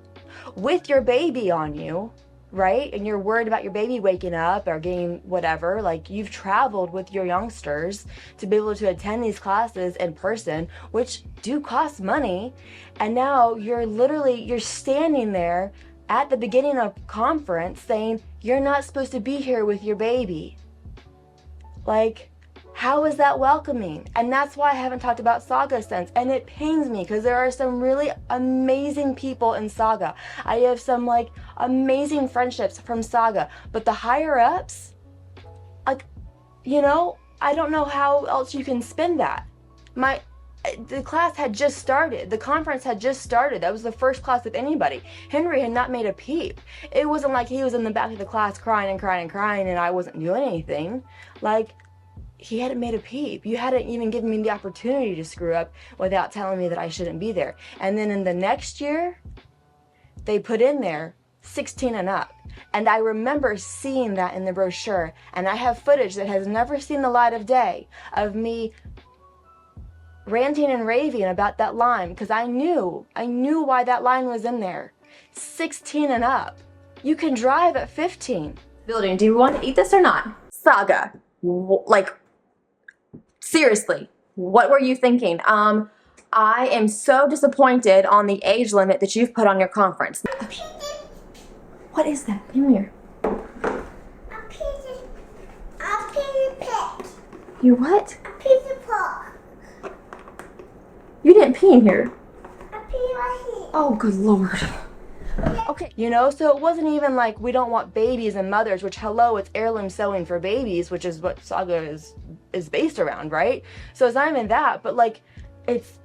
with your baby on you, right? And you're worried about your baby waking up or getting whatever. Like, you've traveled with your youngsters to be able to attend these classes in person, which do cost money. And now you're standing there at the beginning of conference saying you're not supposed to be here with your baby. Like, how is that welcoming? And that's why I haven't talked about Saga since. And it pains me because there are some really amazing people in Saga. I have some, like, amazing friendships from Saga. But the higher ups, like, you know, I don't know how else you can spin that. The class had just started. The conference had just started. That was the first class of anybody. Henry had not made a peep. It wasn't like he was in the back of the class crying and crying and crying and I wasn't doing anything. Like, he hadn't made a peep. You hadn't even given me the opportunity to screw up without telling me that I shouldn't be there. And then in the next year, they put in there 16 and up. And I remember seeing that in the brochure. And I have footage that has never seen the light of day of me ranting and raving about that line because I knew why that line was in there. 16 and up. You can drive at 15. Building, do you want to eat this or not? Saga. Like, seriously, what were you thinking? I am so disappointed on the age limit that you've put on your conference. What is that? Come here. A piece of pit. You what? A piece of pork. You didn't pee in here. A piece right here. Oh, good Lord. Okay, you know, so it wasn't even like we don't want babies and mothers, which, hello, it's heirloom sewing for babies, which is what Saga is based around, right? So it's not even that, but like, it's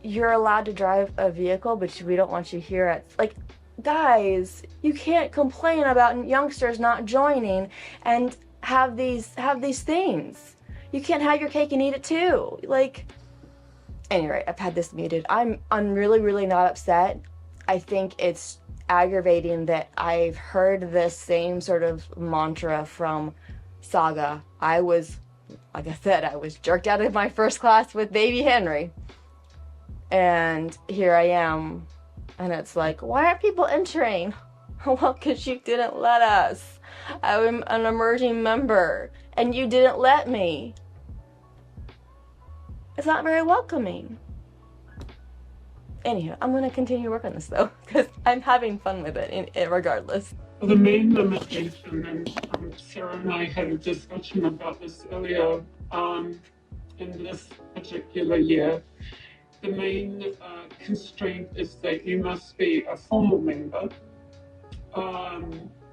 you're allowed to drive a vehicle, but we don't want you here at, like, guys, you can't complain about youngsters not joining and have these things. You can't have your cake and eat it too. Like, anyway, I've had this muted. I'm really, really not upset. I think it's aggravating that I've heard this same sort of mantra from Saga. I was, like I said, I was jerked out of my first class with baby Henry. And here I am. And it's like, why aren't people entering? Well, because you didn't let us. I'm an emerging member. And you didn't let me. It's not very welcoming. Anywho, I'm gonna continue working on this though, because I'm having fun with it regardless. The main limitation, and Sarah and I had a discussion about this earlier, in this particular year, the main constraint is that you must be a formal member,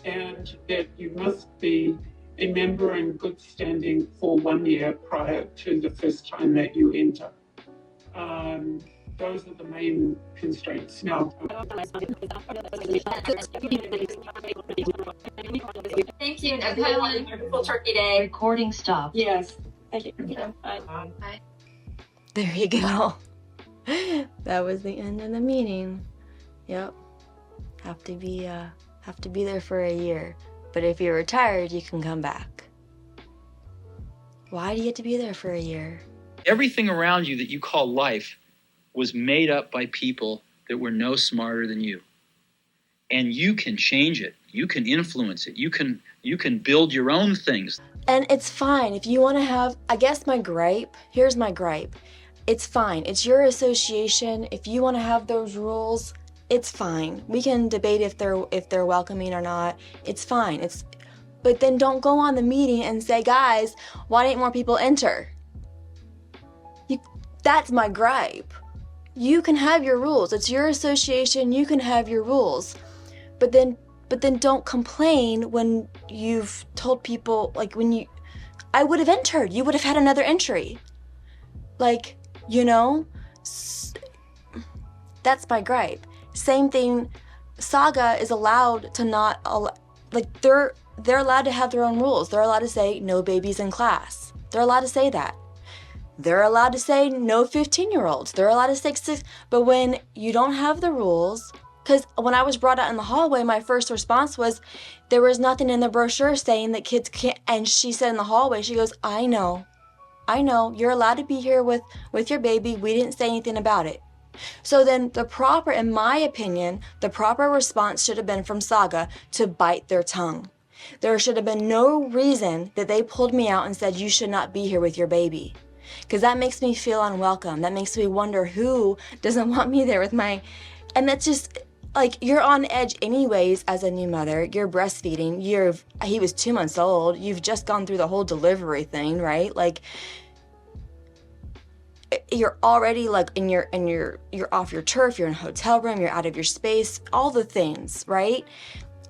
and that you must be a member in good standing for 1 year prior to the first time that you enter. Those are the main constraints. Now, thank you, and everyone. Have a wonderful Turkey Day. Recording stopped. yes. Thank you. There you go. That was the end of the meeting. Yep. Have to be there for a year. But if you're retired, you can come back. Why do you have to be there for a year? Everything around you that you call life was made up by people that were no smarter than you. And you can change it. You can influence it. You can build your own things. And it's fine if you want to have, I guess here's my gripe. It's fine. It's your association. If you want to have those rules, it's fine. We can debate if they're welcoming or not. It's fine. But then don't go on the meeting and say, guys, why didn't more people enter? That's my gripe. You can have your rules. It's your association. You can have your rules. But then don't complain when you've told people, like I would have entered. You would have had another entry. Like, that's my gripe. Same thing, Saga is allowed to they're allowed to have their own rules. They're allowed to say no babies in class. They're allowed to say that. They're allowed to say no 15-year-olds. They're allowed to say 6. But when you don't have the rules, because when I was brought out in the hallway, my first response was, there was nothing in the brochure saying that kids can't. And she said in the hallway, she goes, I know. You're allowed to be here with your baby. We didn't say anything about it. So then in my opinion, the proper response should have been from Saga to bite their tongue. There should have been no reason that they pulled me out and said, you should not be here with your baby. Because that makes me feel unwelcome. That makes me wonder who doesn't want me there with my... And that's just, like, you're on edge anyways as a new mother. You're breastfeeding. He was 2 months old. You've just gone through the whole delivery thing, right? Like, you're already, like, you're off your turf. You're in a hotel room. You're out of your space. All the things, right?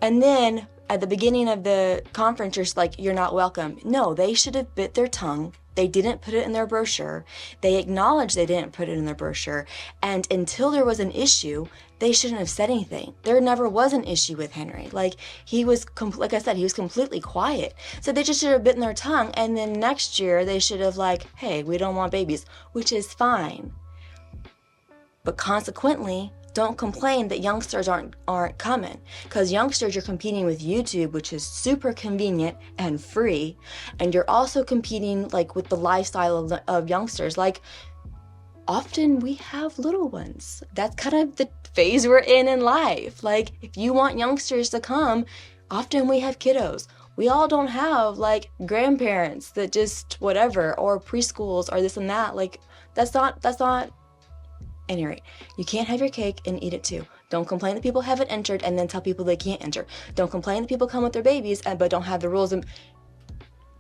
And then at the beginning of the conference, you're just like, you're not welcome. No, they should have bit their tongue. They didn't put it in their brochure. They acknowledged they didn't put it in their brochure. And until there was an issue, they shouldn't have said anything. There never was an issue with Henry. Like, like I said, he was completely quiet. So they just should have bitten their tongue. And then next year, they should have like, hey, we don't want babies, which is fine. But consequently, don't complain that youngsters aren't coming, because youngsters, you're competing with YouTube, which is super convenient and free, and you're also competing like with the lifestyle of youngsters. Like, often we have little ones. That's kind of the phase we're in life. Like, if you want youngsters to come, often we have kiddos. We all don't have like grandparents that just whatever, or preschools or this and that. Like, that's not. Anyway, you can't have your cake and eat it too. Don't complain that people haven't entered and then tell people they can't enter. Don't complain that people come with their babies but don't have the rules. And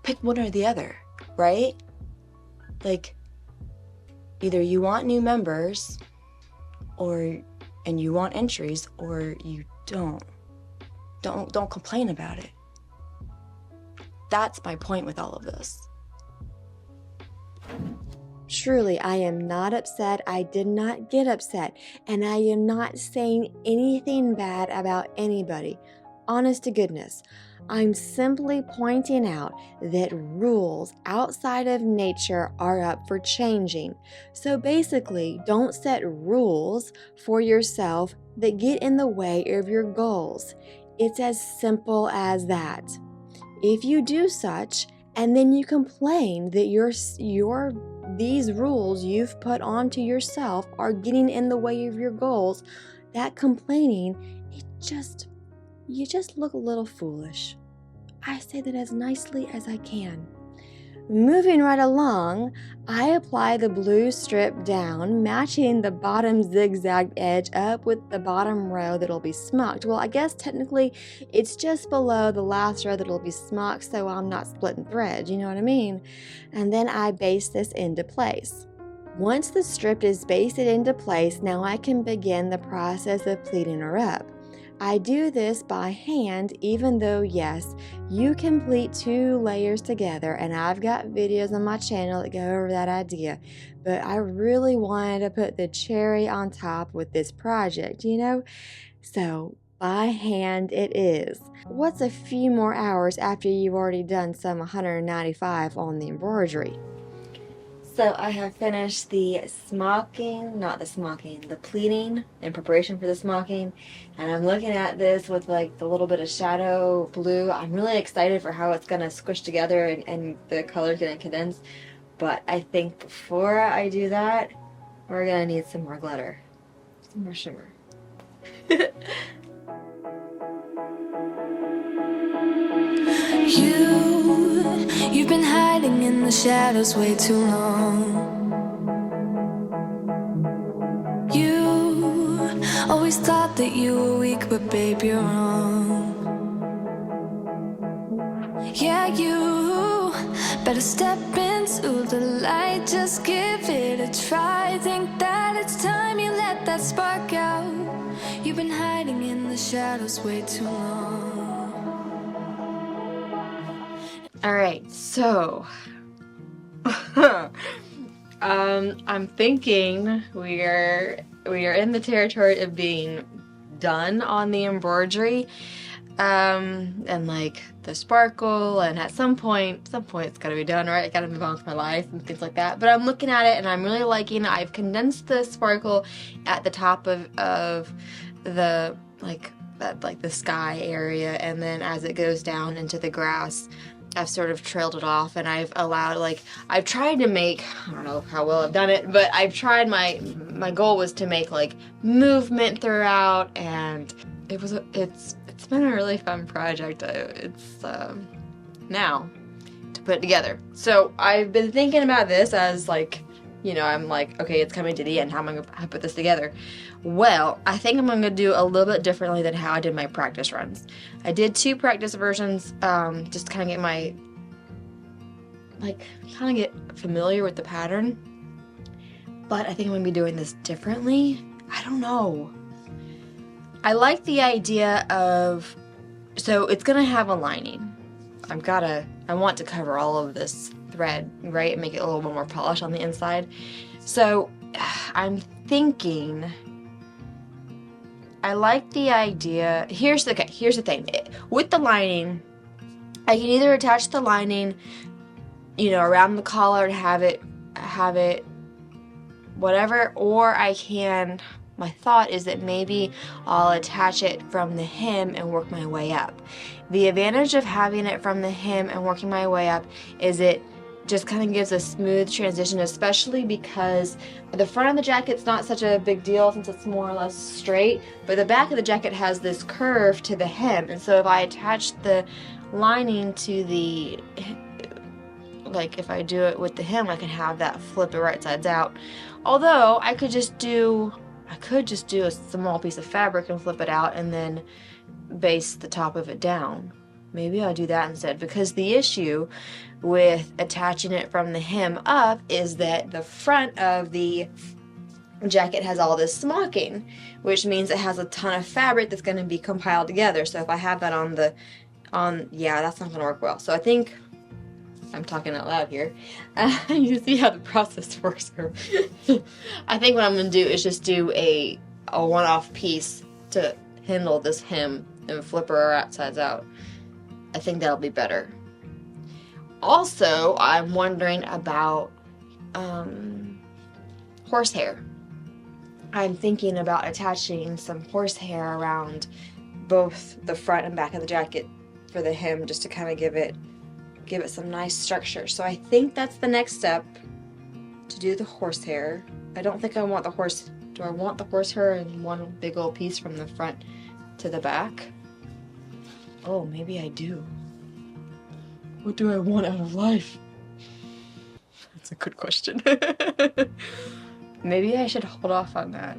pick one or the other, right? Like, either you want new members and you want entries, or you don't. Don't complain about it. That's my point with all of this. Truly, I am not upset. I did not get upset. And I am not saying anything bad about anybody. Honest to goodness. I'm simply pointing out that rules outside of nature are up for changing. So basically, don't set rules for yourself that get in the way of your goals. It's as simple as that. If you do such, and then you complain that these rules you've put onto yourself are getting in the way of your goals, that complaining, you just look a little foolish. I say that as nicely as I can. Moving right along, I apply the blue strip down, matching the bottom zigzag edge up with the bottom row that'll be smocked. Well, I guess technically it's just below the last row that'll be smocked, so I'm not splitting threads, you know what I mean? And then I baste this into place. Once the strip is basted into place, now I can begin the process of pleating her up. I do this by hand, even though yes, you can pleat 2 layers together, and I've got videos on my channel that go over that idea, but I really wanted to put the cherry on top with this project, you know? So by hand it is. What's a few more hours after you've already done some 195 on the embroidery? So I have finished the pleating in preparation for the smocking, and I'm looking at this with like the little bit of shadow blue. I'm really excited for how it's gonna squish together and the color's gonna condense, but I think before I do that, we're gonna need some more glitter, some more shimmer. You've been hiding in the shadows way too long. You always thought that you were weak, but babe, you're wrong. Yeah, you better step into the light, just give it a try. Think that it's time you let that spark out. You've been hiding in the shadows way too long. All right, so I'm thinking we are in the territory of being done on the embroidery, and like the sparkle, and at some point it's gotta be done, right? I gotta move on with my life and things like that. But I'm looking at it and I'm really liking it. I've condensed the sparkle at the top of the like the sky area, and then as it goes down into the grass, I've sort of trailed it off, and I've allowed, like, I've tried to make, I don't know how well I've done it, but I've tried, my goal was to make like movement throughout, and it's been a really fun project. It's now to put it together. So I've been thinking about this as like, you know, I'm like, okay, it's coming to the end. How am I going to put this together? Well, I think I'm going to do a little bit differently than how I did my practice runs. I did 2 practice versions, just to kind of get familiar with the pattern. But I think I'm going to be doing this differently. I don't know. I like the idea of, so it's going to have a lining. I want to cover all of this thread, right, and make it a little bit more polished on the inside. So I'm thinking, I like the idea. Here's the thing. With the lining, I can either attach the lining, you know, around the collar and have it whatever, or I can, my thought is that maybe I'll attach it from the hem and work my way up. The advantage of having it from the hem and working my way up is it just kind of gives a smooth transition, especially because the front of the jacket's not such a big deal since it's more or less straight, but the back of the jacket has this curve to the hem, and so if I attach the lining to the, like if I do it with the hem, I can have that flip it right sides out. Although I could just do a small piece of fabric and flip it out and then base the top of it down. Maybe I'll do that instead, because the issue with attaching it from the hem up is that the front of the jacket has all this smocking, which means it has a ton of fabric that's going to be compiled together. So if I have that yeah, that's not going to work well. So I think, I'm talking out loud here. You can see how the process works here. I think what I'm going to do is just do a one-off piece to handle this hem and flip her outsides out. I think that'll be better. Also, I'm wondering about horsehair. I'm thinking about attaching some horsehair around both the front and back of the jacket for the hem, just to kind of give it some nice structure. So I think that's the next step, to do the horsehair. I don't think I want the horse. Do I want the horsehair in one big old piece from the front to the back? Oh, maybe I do. What do I want out of life? That's a good question. Maybe I should hold off on that.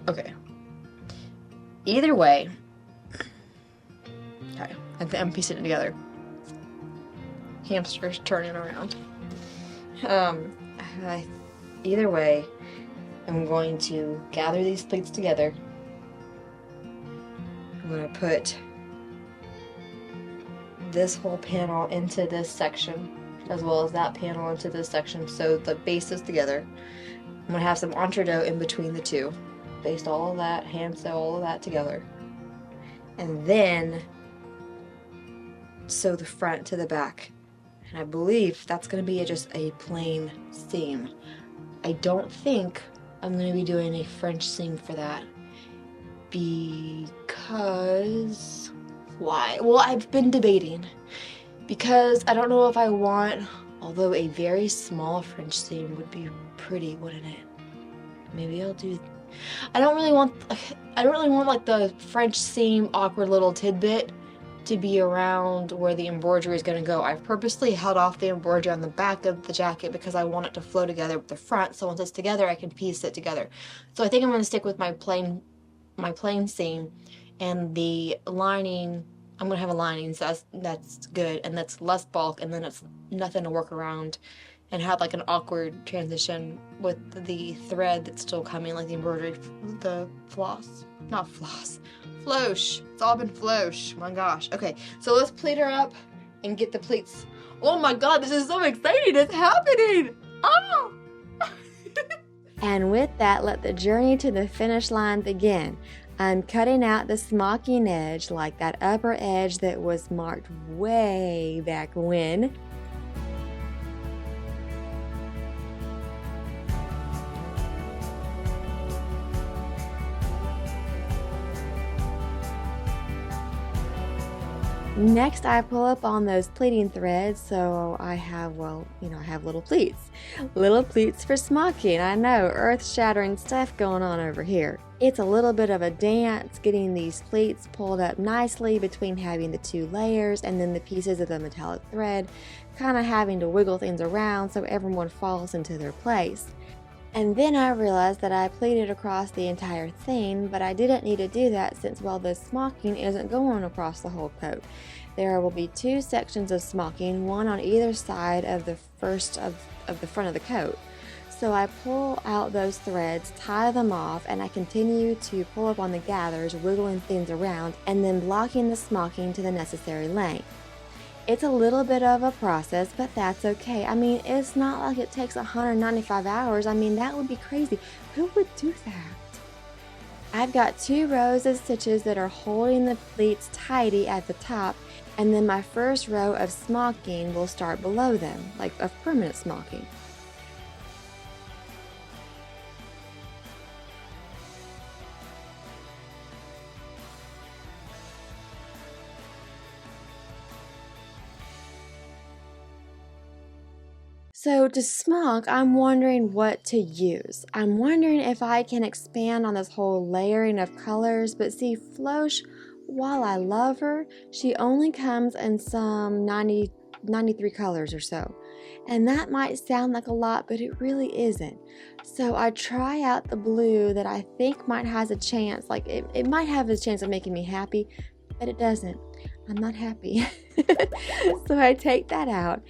Okay. Either way. Okay, I think I'm piecing it together. Hamster's turning around. Either way, I'm going to gather these pleats together. I'm going to put this whole panel into this section, as well as that panel into this section, so the base is together. I'm going to have some entree in between the two. Baste all of that, hand sew all of that together. And then sew the front to the back. And I believe that's going to be just a plain seam. I don't think I'm going to be doing a French seam for that. Because... why? Well, I've been debating. Because I don't know if I want... although a very small French seam would be pretty, wouldn't it? Maybe I'll do... I don't really want like the French seam awkward little tidbit to be around where the embroidery is going to go. I've purposely held off the embroidery on the back of the jacket because I want it to flow together with the front, so once it's together I can piece it together. So I think I'm going to stick with my plain seam, and the lining, I'm going to have a lining, so that's good, and that's less bulk, and then it's nothing to work around and have like an awkward transition with the thread that's still coming, like the embroidery, the floss, not floss, floesh. It's all been floesh. My gosh. Okay, so let's pleat her up and get the pleats. Oh my god, this is so exciting. It's happening. Oh! And with that, let the journey to the finish line begin. I'm cutting out the smocking edge, like that upper edge that was marked way back when. Next, I pull up on those pleating threads, so I have, well, I have little pleats. Little pleats for smocking. I know, earth-shattering stuff going on over here. It's a little bit of a dance getting these pleats pulled up nicely between having the two layers and then the pieces of the metallic thread, kind of having to wiggle things around so everyone falls into their place. And then I realized that I pleated across the entire thing, but I didn't need to do that since, well, the smocking isn't going across the whole coat. There will be two sections of smocking, one on either side of the first of the front of the coat. So I pull out those threads, tie them off, and I continue to pull up on the gathers, wiggling things around, and then blocking the smocking to the necessary length. It's a little bit of a process, but that's okay. I mean, it's not like it takes 195 hours. I mean, that would be crazy. Who would do that? I've got 2 rows of stitches that are holding the pleats tidy at the top, and then my first row of smocking will start below them, like of permanent smocking. So to smock, I'm wondering what to use. I'm wondering if I can expand on this whole layering of colors, but see, Floesh, while I love her, she only comes in some 93 colors or so. And that might sound like a lot, but it really isn't. So I try out the blue that I think might has a chance, like it might have a chance of making me happy, but it doesn't. I'm not happy. So I take that out.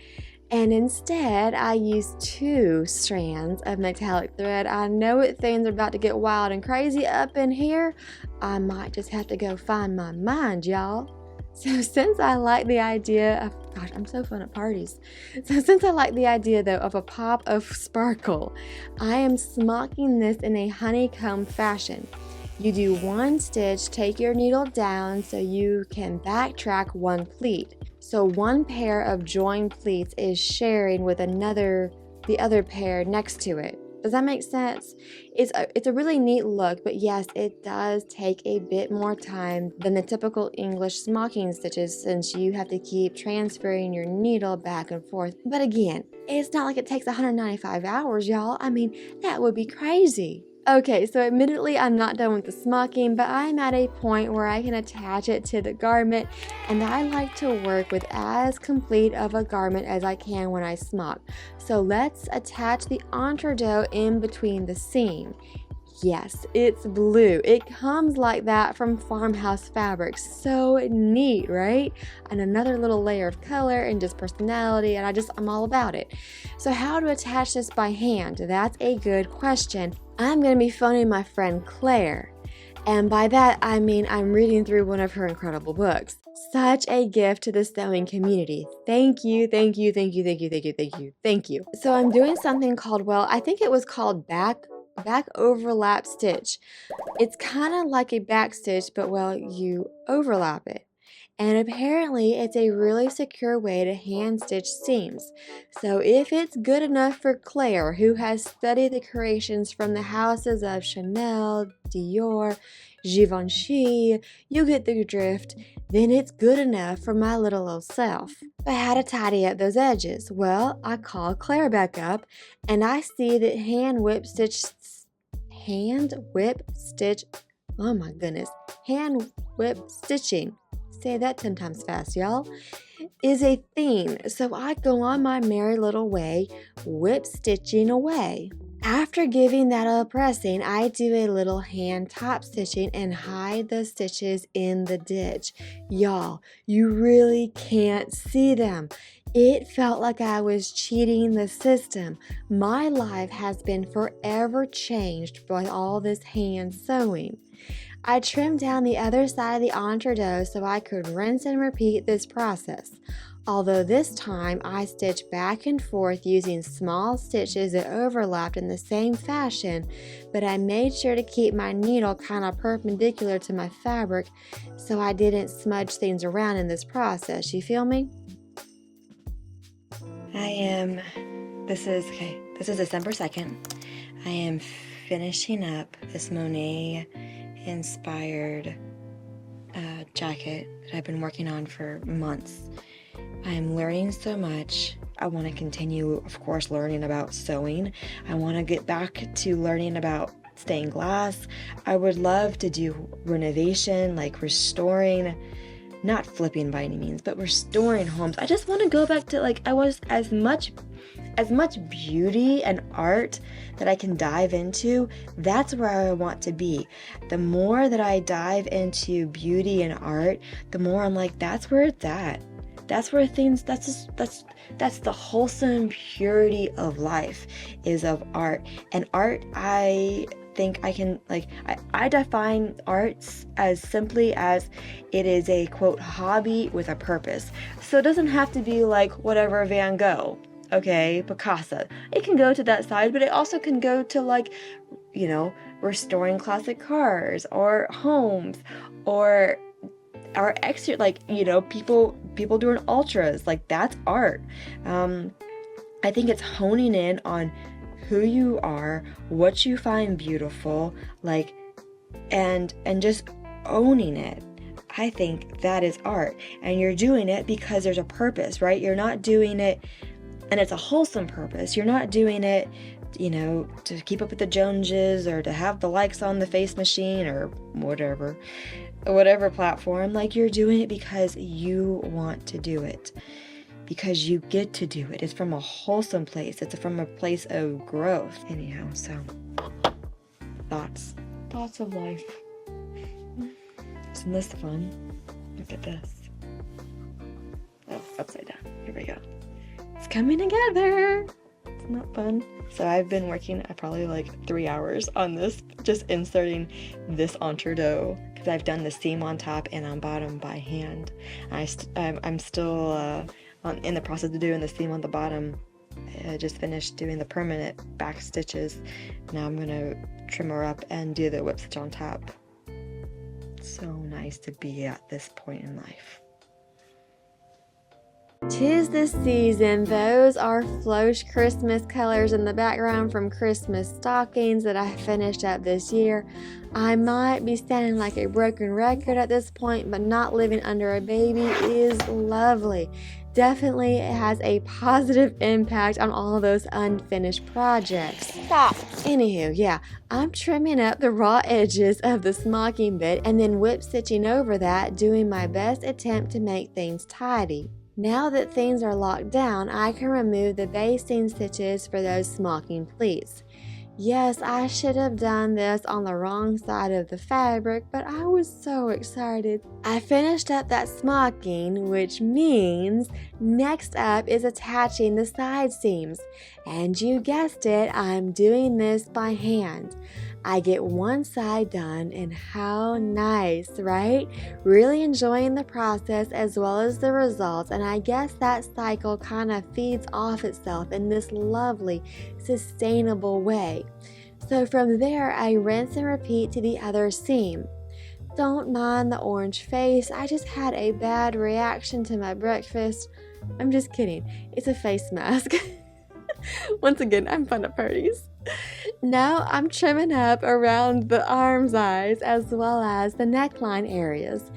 And instead, I use 2 strands of metallic thread. I know things are about to get wild and crazy up in here. I might just have to go find my mind, y'all. So since I like the idea of, gosh, I'm so fun at parties. So since I like the idea, though, of a pop of sparkle, I am smocking this in a honeycomb fashion. You do 1 stitch, take your needle down so you can backtrack 1 pleat. So 1 pair of joined pleats is sharing with the other pair next to it. Does that make sense? It's a really neat look, but yes, it does take a bit more time than the typical English smocking stitches since you have to keep transferring your needle back and forth. But again, it's not like it takes 195 hours, y'all. I mean, that would be crazy. Okay, so admittedly I'm not done with the smocking, but I'm at a point where I can attach it to the garment, and I like to work with as complete of a garment as I can when I smock. So let's attach the entredeaux in between the seam. Yes, it's blue. It comes like that from Farmhouse Fabrics. So neat, right? And another little layer of color and just personality, and I'm all about it. So how to attach this by hand? That's a good question. I'm going to be phoning my friend Claire. And by that, I mean I'm reading through one of her incredible books. Such a gift to the sewing community. Thank you, thank you, thank you, thank you, thank you, thank you, thank you. So I'm doing something called, well, I think it was called back overlap stitch. It's kind of like a back stitch, but well, you overlap it. And apparently it's a really secure way to hand stitch seams. So if it's good enough for Claire, who has studied the creations from the houses of Chanel, Dior, Givenchy, you get the drift, then it's good enough for my little old self. But how to tidy up those edges? Well, I call Claire back up and I see that hand whip stitch, oh my goodness, hand whip stitching, say that 10 times fast, y'all, is a theme. So I go on my merry little way, whip stitching away. After giving that a pressing, I do a little hand top stitching and hide the stitches in the ditch. Y'all, you really can't see them. It felt like I was cheating the system. My life has been forever changed by all this hand sewing. I trimmed down the other side of the entredeaux so I could rinse and repeat this process. Although this time I stitched back and forth using small stitches that overlapped in the same fashion, but I made sure to keep my needle kind of perpendicular to my fabric so I didn't smudge things around in this process. You feel me? This is December 2nd. I am finishing up this Monet inspired jacket that I've been working on for months. I'm learning so much. I want to continue, of course, learning about sewing. I want to get back to learning about stained glass. I would love to do renovation, like restoring, not flipping by any means, but restoring homes. I just want to go back to as much beauty and art that I can dive into. That's where I want to be. The more that I dive into beauty and art, the more I'm like, that's where it's at. That's where things, that's the wholesome purity of life, is of art. And art, I think I can, I define arts as simply as it is a, quote, hobby with a purpose. So it doesn't have to be like whatever Van Gogh, okay, Picasso. It can go to that side, but it also can go to restoring classic cars or homes or people doing ultras. That's art. I think it's honing in on who you are, what you find beautiful, and just owning it. I think that is art. And you're doing it because there's a purpose, right? You're not doing it, and it's a wholesome purpose. You're not doing it, to keep up with the Joneses or to have the likes on the face machine or whatever platform. You're doing it because you want to do it, because you get to do it. It's from a wholesome place. It's from a place of growth. Anyhow, so thoughts of life. Isn't this fun? Look at this. Oh, upside down. Here we go. It's coming together. It's not fun. So I've been working probably 3 hours on this, just inserting this entredeaux, because I've done the seam on top and on bottom by hand. I'm still in the process of doing the seam on the bottom. I just finished doing the permanent back stitches. Now I'm gonna trim her up and do the whip stitch on top. So nice to be at this point in life. 'Tis the season. Those are Floche Christmas colors in the background from Christmas stockings that I finished up this year. I might be sounding like a broken record at this point, but not living under a baby is lovely. definitely has a positive impact on all those unfinished projects. Stop. Anywho, yeah, I'm trimming up the raw edges of the smocking bit and then whip stitching over that, doing my best attempt to make things tidy. Now that things are locked down, I can remove the basting stitches for those smocking pleats. Yes, I should have done this on the wrong side of the fabric, but I was so excited. I finished up that smocking, which means next up is attaching the side seams. And you guessed it, I'm doing this by hand. I get one side done, and how nice, right? Really enjoying the process as well as the results, and I guess that cycle kind of feeds off itself in this lovely, sustainable way. So from there, I rinse and repeat to the other seam. Don't mind the orange face, I just had a bad reaction to my breakfast. I'm just kidding, it's a face mask. Once again, I'm fun at parties. Now I'm trimming up around the arms eyes as well as the neckline areas.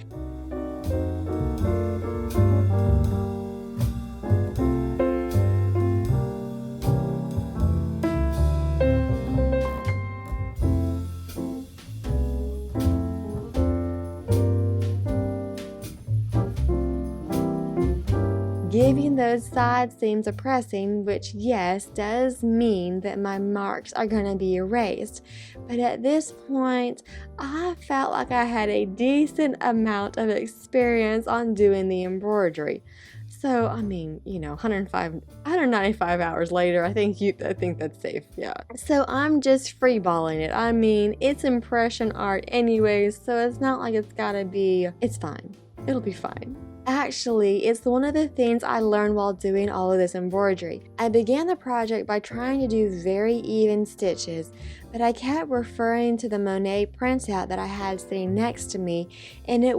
Giving those side seams a pressing, which yes, does mean that my marks are going to be erased. But at this point, I felt like I had a decent amount of experience on doing the embroidery. So, I mean, 195 hours later, I think that's safe, yeah. So I'm just freeballing it. I mean, it's impression art anyways, so it's not like it's fine. It'll be fine. Actually, it's one of the things I learned while doing all of this embroidery. I began the project by trying to do very even stitches, but I kept referring to the Monet printout that I had sitting next to me, and I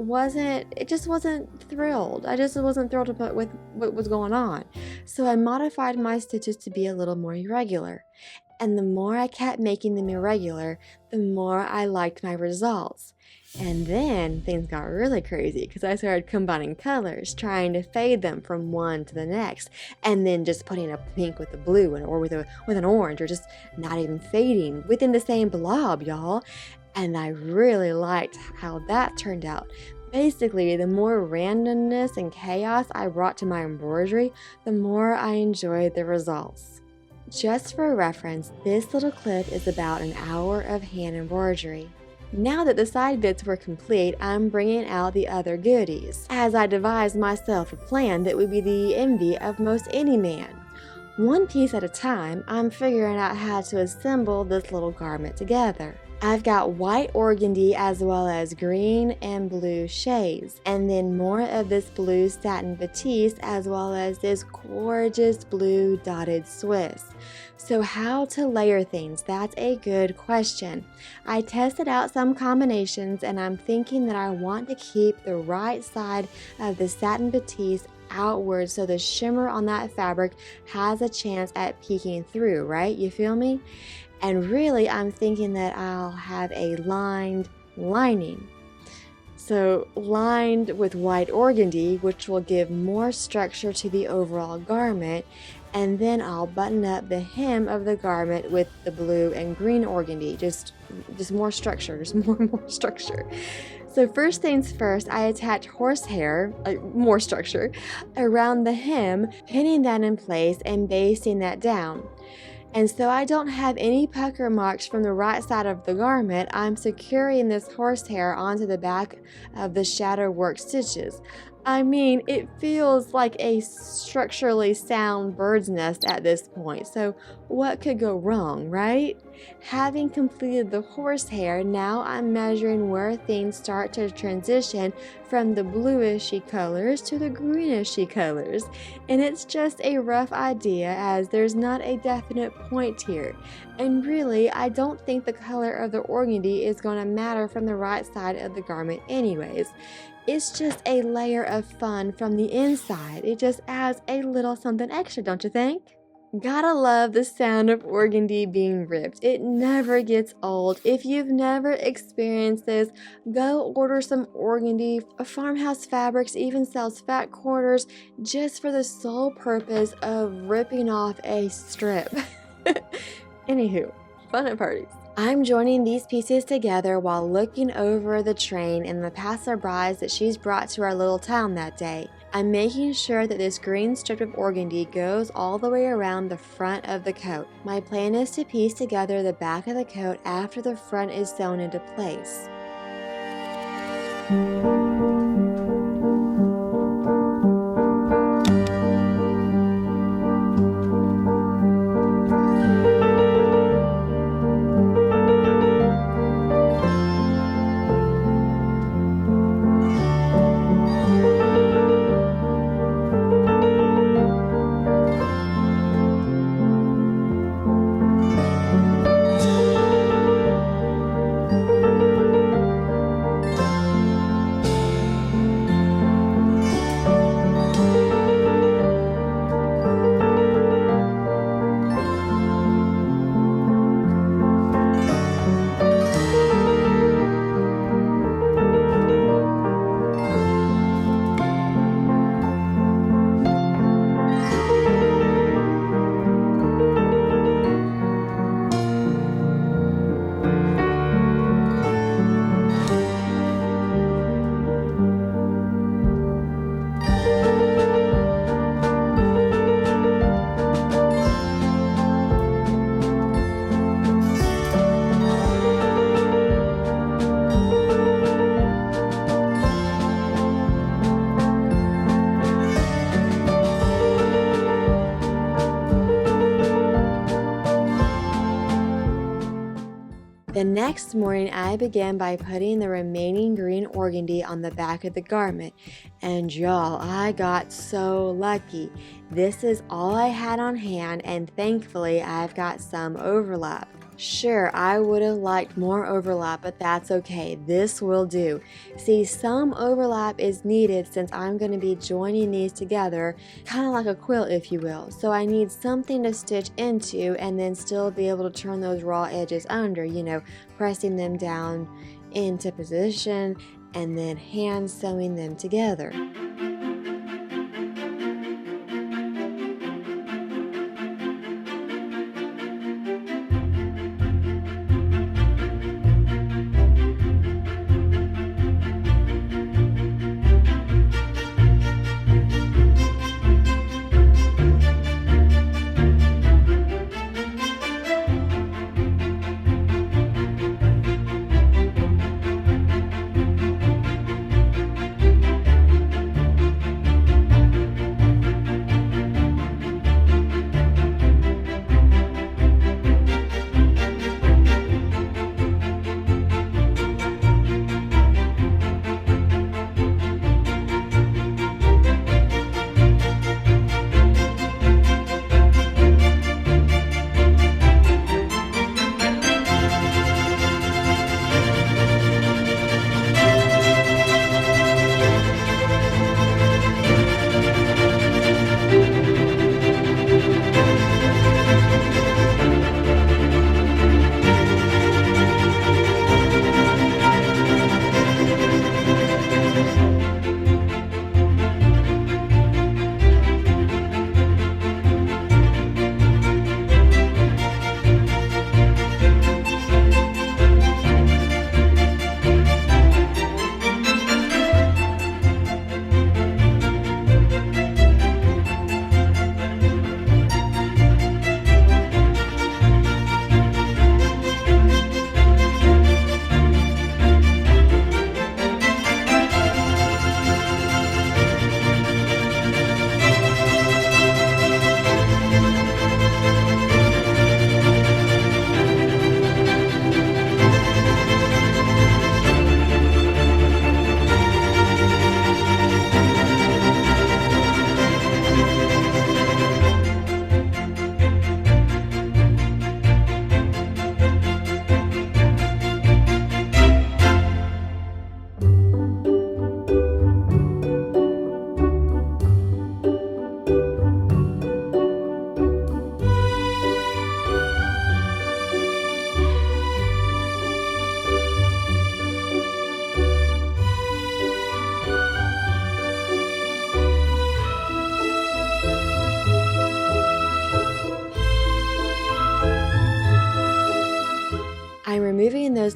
just wasn't thrilled with what was going on. So I modified my stitches to be a little more irregular. And the more I kept making them irregular, the more I liked my results. And then things got really crazy because I started combining colors, trying to fade them from one to the next, and then just putting a pink with a blue or with an orange, or just not even fading within the same blob, y'all. And I really liked how that turned out. Basically, the more randomness and chaos I brought to my embroidery, the more I enjoyed the results. Just for reference, this little clip is about an hour of hand embroidery. Now that the side bits were complete, I'm bringing out the other goodies, as I devised myself a plan that would be the envy of most any man. One piece at a time, I'm figuring out how to assemble this little garment together. I've got white organdy as well as green and blue shades, and then more of this blue satin batiste as well as this gorgeous blue dotted Swiss. So how to layer things? That's a good question. I tested out some combinations, and I'm thinking that I want to keep the right side of the satin batiste outward so the shimmer on that fabric has a chance at peeking through, right? You feel me? And really, I'm thinking that I'll have a lined lining. So lined with white organdy, which will give more structure to the overall garment, and then I'll button up the hem of the garment with the blue and green organdy, just more structure, more structure. So first things first, I attach horsehair, more structure, around the hem, pinning that in place and basting that down. And so I don't have any pucker marks from the right side of the garment, I'm securing this horsehair onto the back of the shadow work stitches. I mean, it feels like a structurally sound bird's nest at this point, so what could go wrong, right? Having completed the horsehair, now I'm measuring where things start to transition from the bluishy colors to the greenish colors, and it's just a rough idea as there's not a definite point here. And really, I don't think the color of the organdy is going to matter from the right side of the garment anyways. It's just a layer of fun from the inside. It just adds a little something extra, don't you think? Gotta love the sound of organdy being ripped. It never gets old. If you've never experienced this, go order some organdy. Farmhouse Fabrics even sells fat quarters just for the sole purpose of ripping off a strip. Anywho, fun at parties. I'm joining these pieces together while looking over the train and the passerbys that she's brought to our little town that day. I'm making sure that this green strip of organdy goes all the way around the front of the coat. My plan is to piece together the back of the coat after the front is sewn into place. The next morning, I began by putting the remaining green organdy on the back of the garment. And y'all, I got so lucky. This is all I had on hand, and thankfully, I've got some overlap. Sure, I would have liked more overlap, but that's okay. This will do. See, some overlap is needed since I'm going to be joining these together, kind of like a quilt, if you will. So I need something to stitch into and then still be able to turn those raw edges under, pressing them down into position and then hand sewing them together.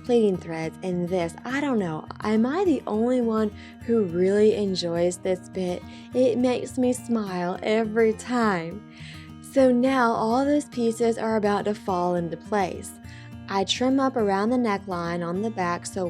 pleating threads in this. I don't know, am I the only one who really enjoys this bit? It makes me smile every time. So now all those pieces are about to fall into place. I trim up around the neckline on the back so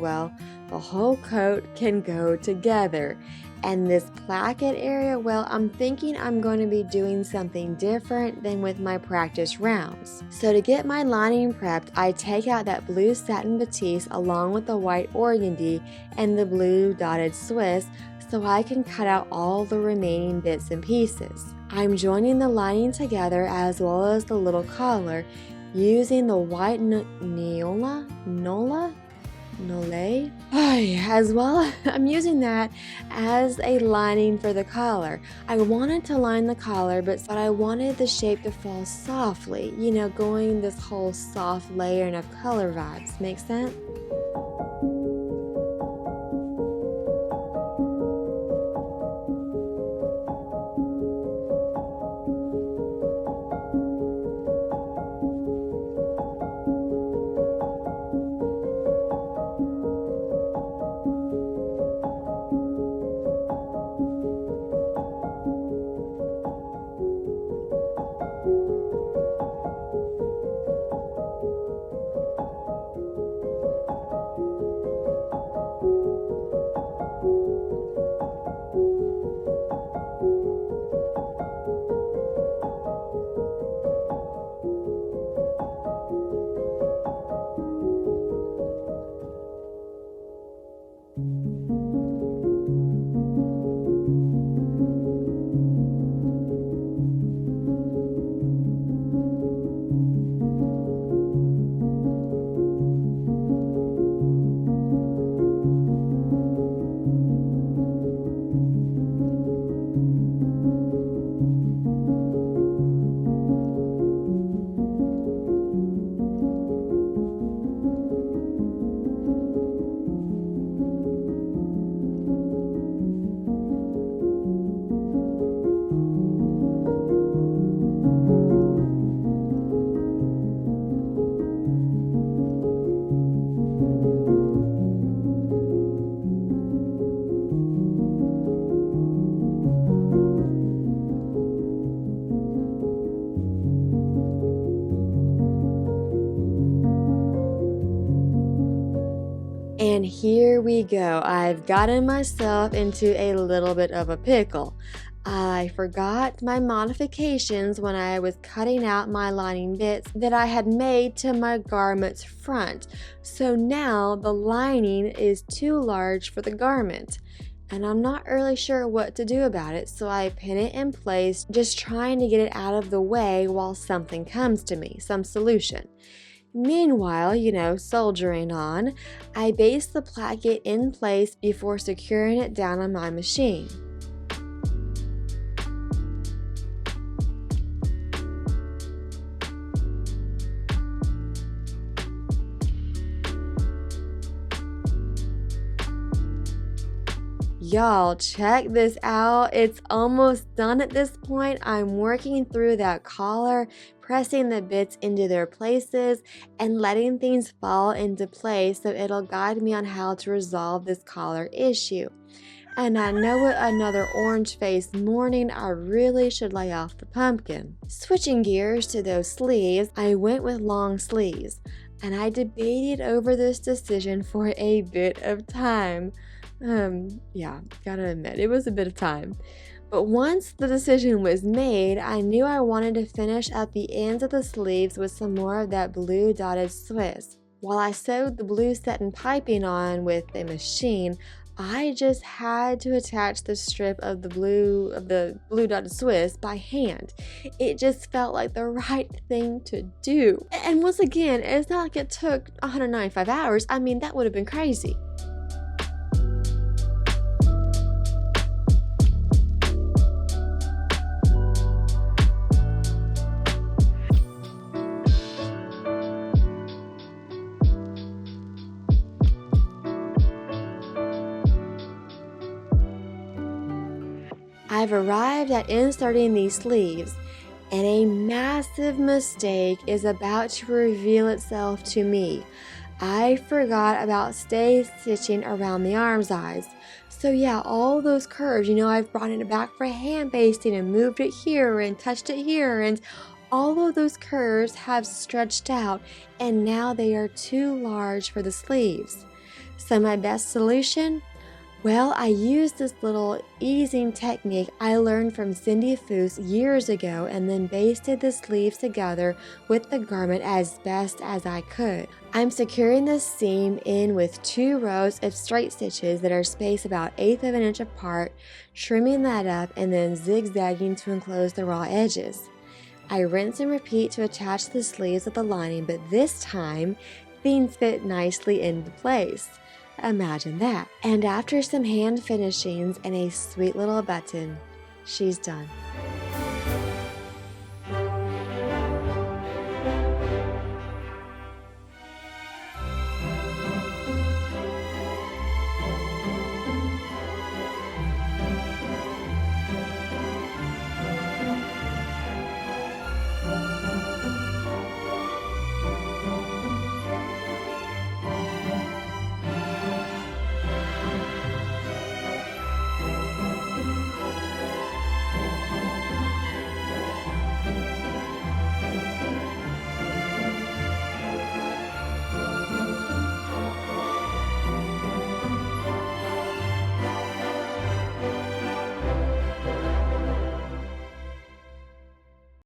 the whole coat can go together. And this placket area, well, I'm thinking I'm going to be doing something different than with my practice rounds. So to get my lining prepped, I take out that blue satin batiste along with the white organdy and the blue dotted Swiss so I can cut out all the remaining bits and pieces. I'm joining the lining together as well as the little collar using the white Nola? As well, I'm using that as a lining for the collar. I wanted to line the collar, but I wanted the shape to fall softly, going this whole soft layering of color vibes. Make sense? And here we go. I've gotten myself into a little bit of a pickle. I forgot my modifications when I was cutting out my lining bits that I had made to my garment's front. So now the lining is too large for the garment. And I'm not really sure what to do about it, so I pin it in place, just trying to get it out of the way while something comes to me, some solution. Meanwhile, soldiering on, I base the placket in place before securing it down on my machine. Y'all, check this out. It's almost done at this point. I'm working through that collar, pressing the bits into their places, and letting things fall into place so it'll guide me on how to resolve this collar issue. And I know with another orange face morning, I really should lay off the pumpkin. Switching gears to those sleeves, I went with long sleeves, and I debated over this decision for a bit of time. Gotta admit, it was a bit of time. But once the decision was made, I knew I wanted to finish at the ends of the sleeves with some more of that blue dotted Swiss. While I sewed the blue satin piping on with a machine, I just had to attach the strip of the blue dotted Swiss by hand. It just felt like the right thing to do. And once again, it's not like it took 195 hours. I mean, that would have been crazy. I've arrived at inserting these sleeves, and a massive mistake is about to reveal itself to me. I forgot about stay stitching around the arm size. So yeah, all those curves, I've brought it back for hand basting and moved it here and touched it here, and all of those curves have stretched out and now they are too large for the sleeves. So my best solution? Well, I used this little easing technique I learned from Cindy Foose years ago and then basted the sleeves together with the garment as best as I could. I'm securing the seam in with 2 rows of straight stitches that are spaced about 1/8 of an inch apart, trimming that up and then zigzagging to enclose the raw edges. I rinse and repeat to attach the sleeves with the lining, but this time things fit nicely into place. Imagine that. And after some hand finishings and a sweet little button, she's done.